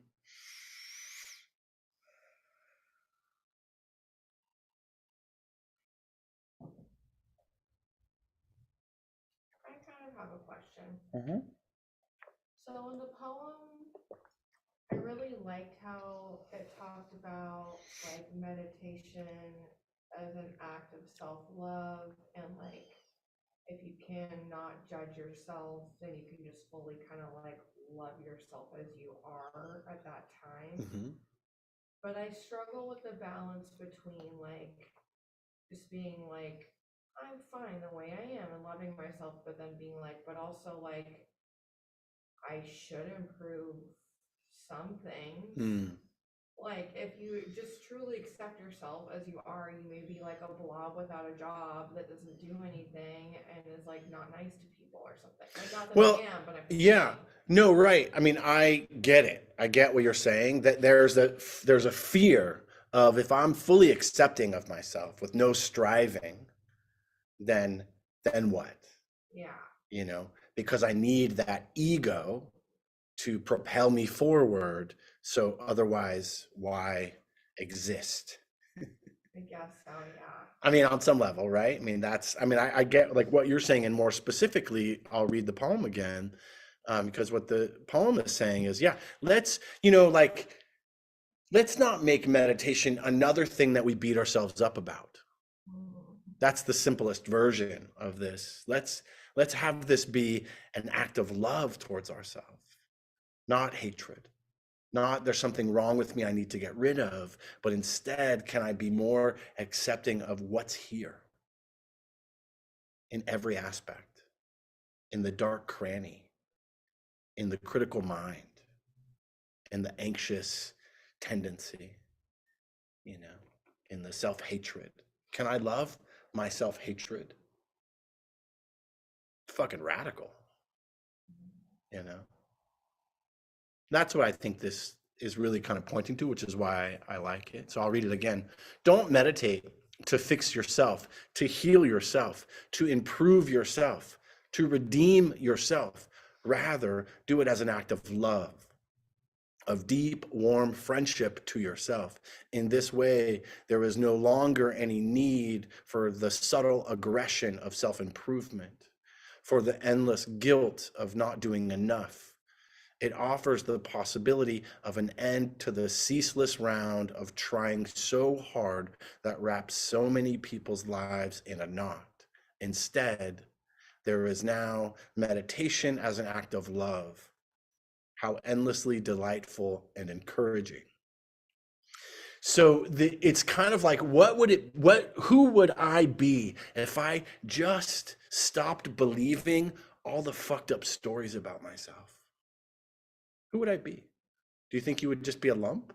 Speaker 5: I kind of have a question.
Speaker 1: Mm-hmm.
Speaker 5: So in the poem, I really liked how it talked about like meditation as an act of self-love, and like if you cannot judge yourself, then you can just fully kind of like love yourself as you are at that time.
Speaker 1: Mm-hmm.
Speaker 5: But I struggle with the balance between like just being like, I'm fine the way I am and loving myself, but then being like, but also like, I should improve some things.
Speaker 1: Mm.
Speaker 5: Like if you just truly accept yourself as you are, you may be like a blob without a job that doesn't do anything and is like not nice to people or something. Like not that
Speaker 1: Well,
Speaker 5: I am, but I'm
Speaker 1: yeah. No, right. I mean, I get it. I get what you're saying, that there's a fear of, if I'm fully accepting of myself with no striving, then what?
Speaker 5: Yeah.
Speaker 1: Because I need that ego to propel me forward. So otherwise, why exist?
Speaker 5: I guess so, yeah.
Speaker 1: I mean, on some level, right? I mean, I get like what you're saying, and more specifically, I'll read the poem again, because what the poem is saying is, yeah, let's not make meditation another thing that we beat ourselves up about. That's the simplest version of this. Let's have this be an act of love towards ourselves, not hatred. Not there's something wrong with me I need to get rid of, but instead, can I be more accepting of what's here in every aspect, in the dark cranny, in the critical mind, in the anxious tendency, in the self-hatred. Can I love my self-hatred? Fucking radical, That's what I think this is really kind of pointing to, which is why I like it. So I'll read it again. Don't meditate to fix yourself, to heal yourself, to improve yourself, to redeem yourself. Rather, do it as an act of love, of deep, warm friendship to yourself. In this way, there is no longer any need for the subtle aggression of self-improvement, for the endless guilt of not doing enough. It offers the possibility of an end to the ceaseless round of trying so hard that wraps so many people's lives in a knot. Instead, there is now meditation as an act of love. How endlessly delightful and encouraging. So it's kind of like, who would I be if I just stopped believing all the fucked up stories about myself? Who would I be? Do you think you would just be a lump?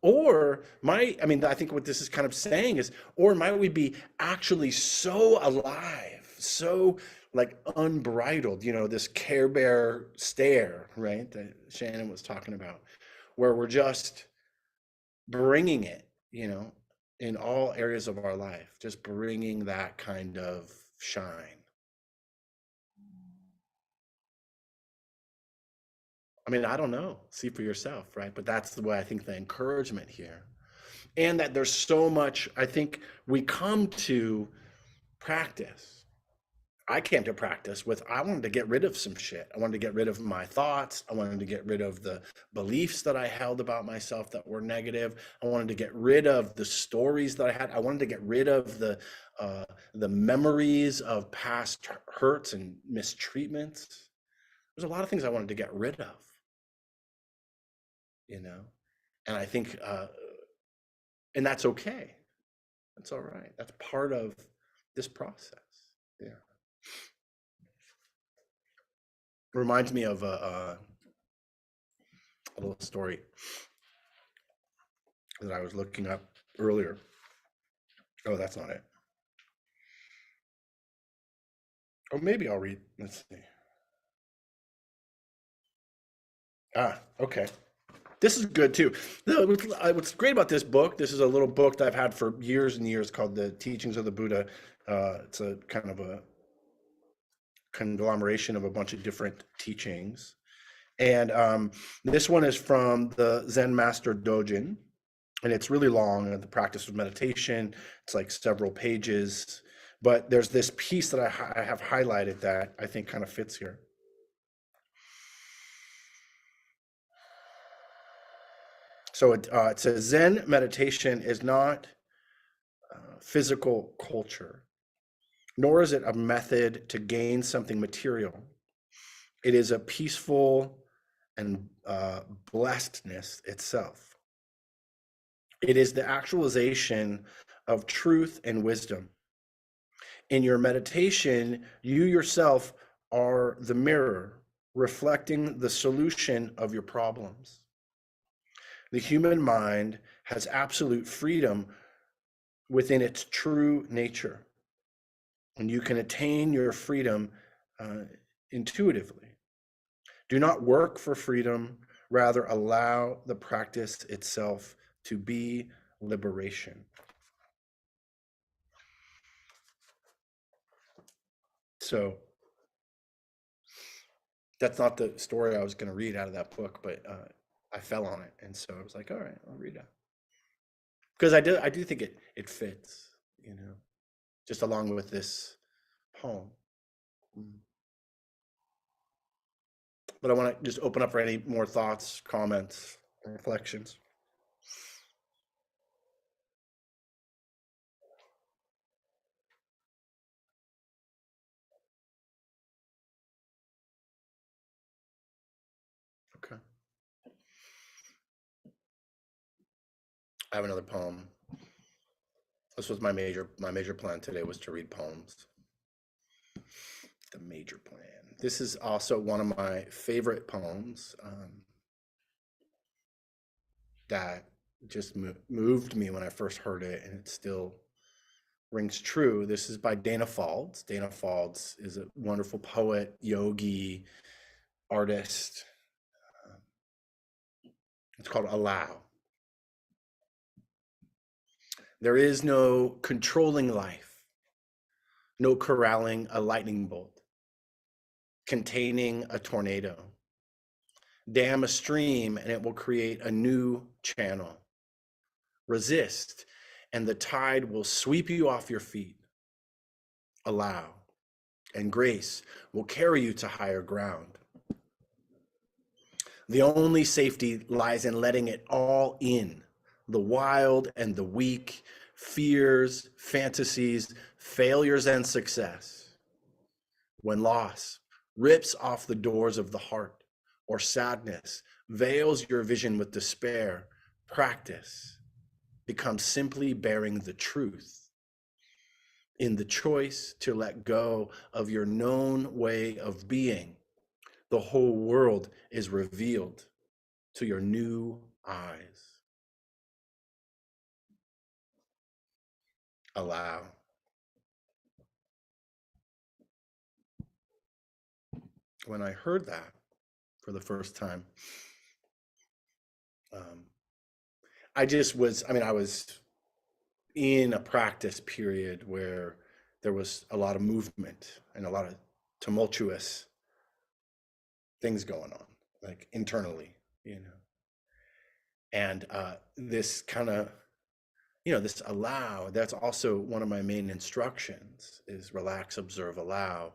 Speaker 1: Or I think what this is kind of saying is, or might we be actually so alive, so like unbridled, this Care Bear stare, right, that Shannon was talking about, where we're just bringing it, in all areas of our life, just bringing that kind of shine. I mean, I don't know. See for yourself, right? But that's the way I think the encouragement here. And that there's so much, I think we come to practice. I came to practice with, I wanted to get rid of some shit. I wanted to get rid of my thoughts. I wanted to get rid of the beliefs that I held about myself that were negative. I wanted to get rid of the stories that I had. I wanted to get rid of the memories of past hurts and mistreatments. There's a lot of things I wanted to get rid of. And I think, and that's okay. That's all right. That's part of this process. Yeah. Reminds me of a little story that I was looking up earlier. Oh, that's not it. Oh, maybe I'll read. Let's see. Okay. This is good too. What's great about this book, this is a little book that I've had for years and years called The Teachings of the Buddha. It's a kind of a conglomeration of a bunch of different teachings. And this one is from the Zen Master Dojin, and it's really long, the practice of meditation. It's like several pages, but there's this piece that I have highlighted that I think kind of fits here. So it says, Zen meditation is not physical culture, nor is it a method to gain something material. It is a peaceful and blessedness itself. It is the actualization of truth and wisdom. In your meditation, you yourself are the mirror, reflecting the solution of your problems. The human mind has absolute freedom within its true nature, and you can attain your freedom intuitively. Do not work for freedom, rather allow the practice itself to be liberation. So that's not the story I was going to read out of that book, but I fell on it, and so I was like, all right, I'll read it. Because I do think it fits, just along with this poem. But I want to just open up for any more thoughts, comments, or reflections. Okay. I have another poem. This was my major plan today, was to read poems. The major plan. This is also one of my favorite poems that just moved me when I first heard it, and it still rings true. This is by Dana Faulds. Dana Faulds is a wonderful poet, yogi, artist. It's called Allow. There is no controlling life. no corralling a lightning bolt, containing a tornado. Dam a stream and it will create a new channel. Resist and the tide will sweep you off your feet. Allow and grace will carry you to higher ground. The only safety lies in letting it all in, the wild and the weak, fears, fantasies, failures, and success. When loss rips off the doors of the heart, or sadness veils your vision with despair, practice becomes simply bearing the truth in the choice to let go of your known way of being. The whole world is revealed to your new eyes. Allow. When I heard that for the first time, I was in a practice period where there was a lot of movement and a lot of tumultuous things going on, like internally, and this kind of, this allow, that's also one of my main instructions, is relax, observe, allow,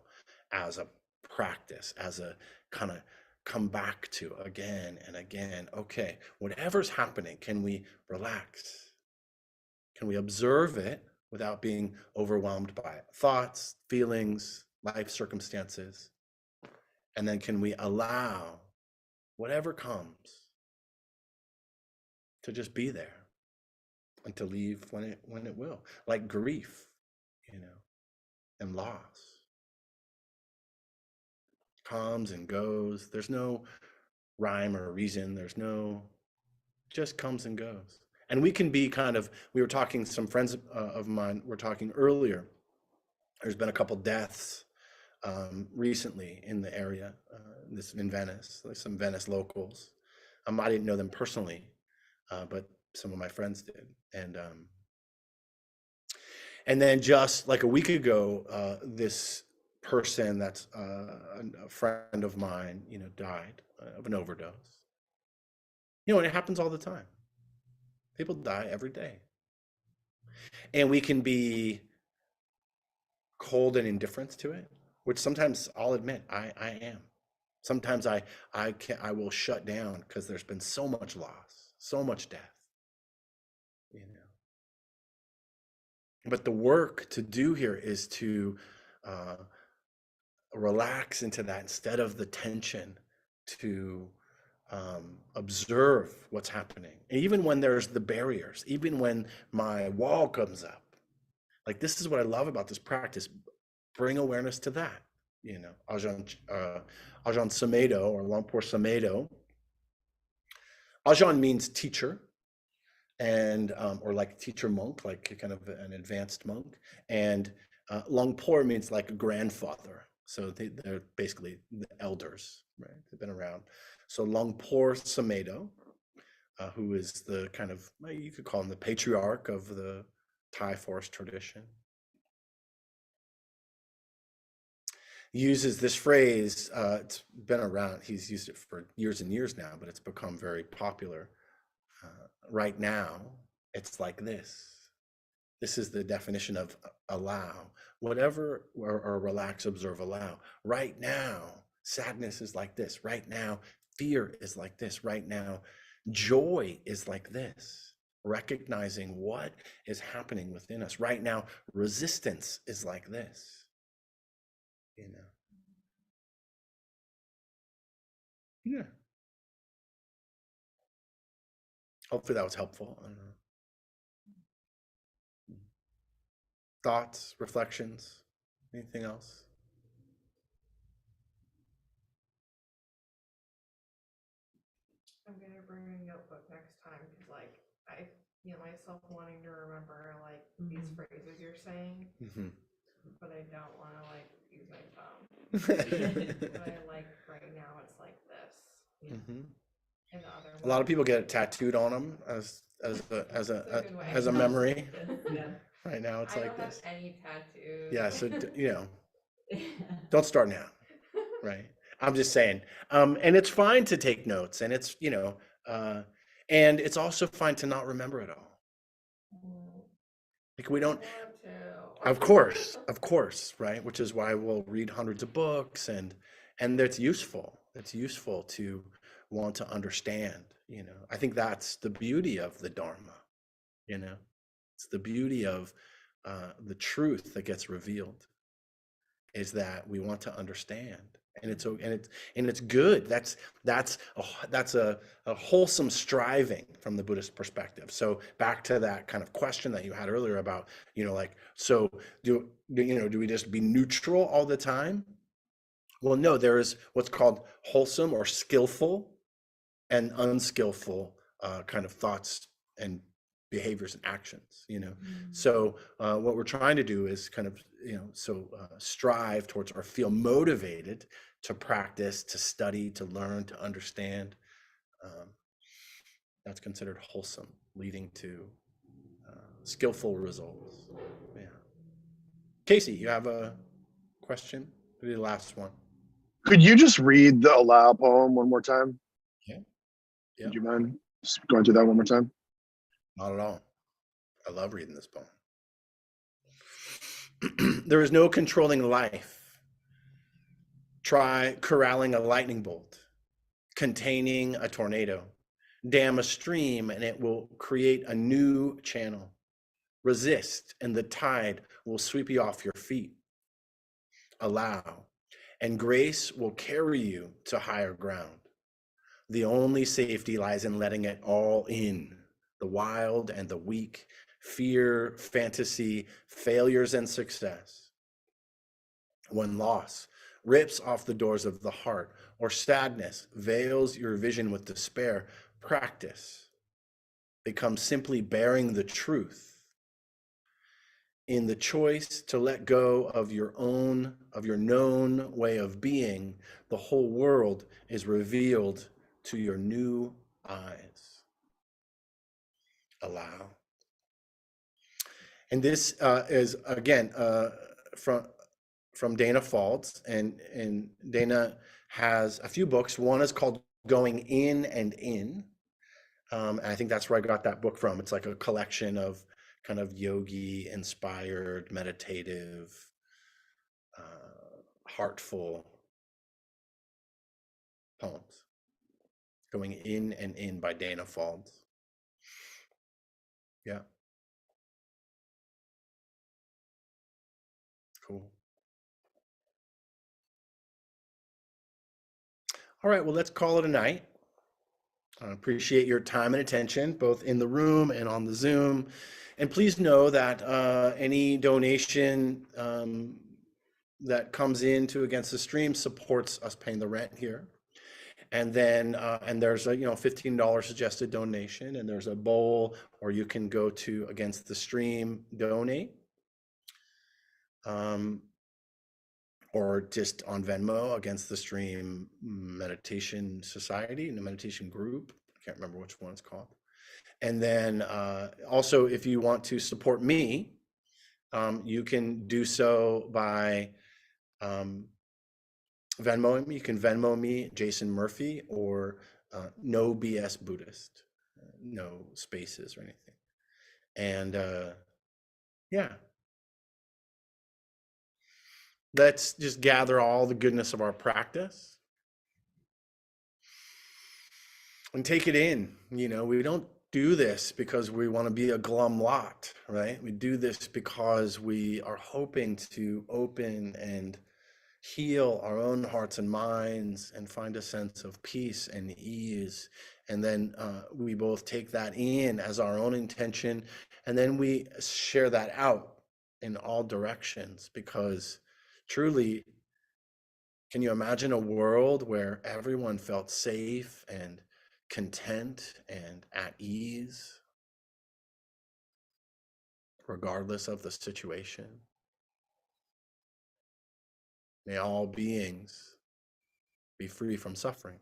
Speaker 1: as a practice, as a kind of come back to again and again. Okay, whatever's happening, can we relax? Can we observe it without being overwhelmed by it? Thoughts, feelings, life circumstances? And then can we allow whatever comes to just be there and to leave when it will, like grief, and loss. Comes and goes. There's no rhyme or reason. There's no, just comes and goes. And we can be we were talking, some friends of mine were talking earlier. There's been a couple deaths recently in the area, this in Venice, like some Venice locals. I didn't know them personally, but some of my friends did. And then just like a week ago, this person that's a friend of mine, died of an overdose. And it happens all the time. People die every day. And we can be cold and indifferent to it, which sometimes I'll admit I am. Sometimes I will shut down because there's been so much loss, so much death. But the work to do here is to relax into that instead of the tension, to observe what's happening. And even when there's the barriers, even when my wall comes up, like, this is what I love about this practice. Bring awareness to that. Ajahn Sumedho, or Luangpur Sumedho. Ajahn means teacher, and or like teacher monk, like kind of an advanced monk. And Luangpur means like a grandfather. So they're basically the elders, right? They've been around. So Luangpur Sumedho, who is the kind of, you could call him the patriarch of the Thai forest tradition, uses this phrase. It's been around, he's used it for years and years now, but it's become very popular. Right now, it's like this. This is the definition of allow. Whatever, or relax, observe, allow. Right now, sadness is like this. Right now, fear is like this. Right now, joy is like this. Recognizing what is happening within us. Right now, resistance is like this. Yeah. Hopefully that was helpful. I don't know. Thoughts, reflections, anything else?
Speaker 5: I'm gonna bring a notebook next time, because I feel myself wanting to remember these phrases you're saying, but I don't want to use my phone. But right now it's like this. And the other
Speaker 1: A lot of people get it tattooed on them as a memory.
Speaker 4: Yeah.
Speaker 1: Right now it's
Speaker 4: I
Speaker 1: like
Speaker 4: don't have
Speaker 1: this.
Speaker 4: any tattoos.
Speaker 1: Yeah, so don't start now, right? I'm just saying. And it's fine to take notes, and it's uh, and it's also fine to not remember it all.
Speaker 4: Mm,
Speaker 1: Like we
Speaker 5: I
Speaker 1: don't.
Speaker 5: want to.
Speaker 1: Of course, right? Which is why we'll read hundreds of books, and that's useful. It's useful to want to understand. I think that's the beauty of the Dharma. It's the beauty of the truth that gets revealed, is that we want to understand, and it's good. That's a wholesome striving from the Buddhist perspective. So back to that kind of question that you had earlier about, like, so do we just be neutral all the time? Well, no, there is what's called wholesome or skillful and unskillful kind of thoughts and behaviors and actions.
Speaker 4: mm,
Speaker 1: So what we're trying to do is kind of strive towards, or feel motivated to practice, to study, to learn, to understand. That's considered wholesome, leading to skillful results. Yeah. Casey, you have a question? Maybe the last one.
Speaker 6: Could you just read the Allow poem one more time?
Speaker 1: Yeah. Yeah.
Speaker 6: Would you mind just going through that one more time?
Speaker 1: Not at all. I love reading this poem. There is no controlling life. Try corralling a lightning bolt, containing a tornado. Dam a stream and it will create a new channel. Resist and the tide will sweep you off your feet. Allow, and grace will carry you to higher ground. The only safety lies in letting it all in, the wild and the weak, fear, fantasy, failures, and success. When loss rips off the doors of the heart, or sadness veils your vision with despair, practice becomes simply bearing the truth. In the choice to let go of your known way of being, the whole world is revealed to your new eyes. Allow. And this is again from Dana Faulds, and Dana has a few books. One is called Going In and In. And I think that's where I got that book from. It's like a collection of kind of yogi inspired, meditative, heartful poems. Going In and In by Dana Faulds. Yeah. Cool. All right, well, let's call it a night. I appreciate your time and attention, both in the room and on the Zoom. And please know that any donation that comes into Against the Stream supports us paying the rent here. And then, and there's a $15 suggested donation, and there's a bowl, or you can go to Against the Stream, donate. Or just on Venmo, Against the Stream Meditation Society, and the meditation group. I can't remember which one it's called. And then also, if you want to support me, you can do so by Venmoing me. You can Venmo me, Jason Murphy, or No BS Buddhist, no spaces or anything. And yeah. Let's just gather all the goodness of our practice and take it in. We don't do this because we want to be a glum lot, right? We do this because we are hoping to open and heal our own hearts and minds and find a sense of peace and ease. And then we both take that in as our own intention, and then we share that out in all directions, because truly, can you imagine a world where everyone felt safe and content and at ease, regardless of the situation? May all beings be free from suffering.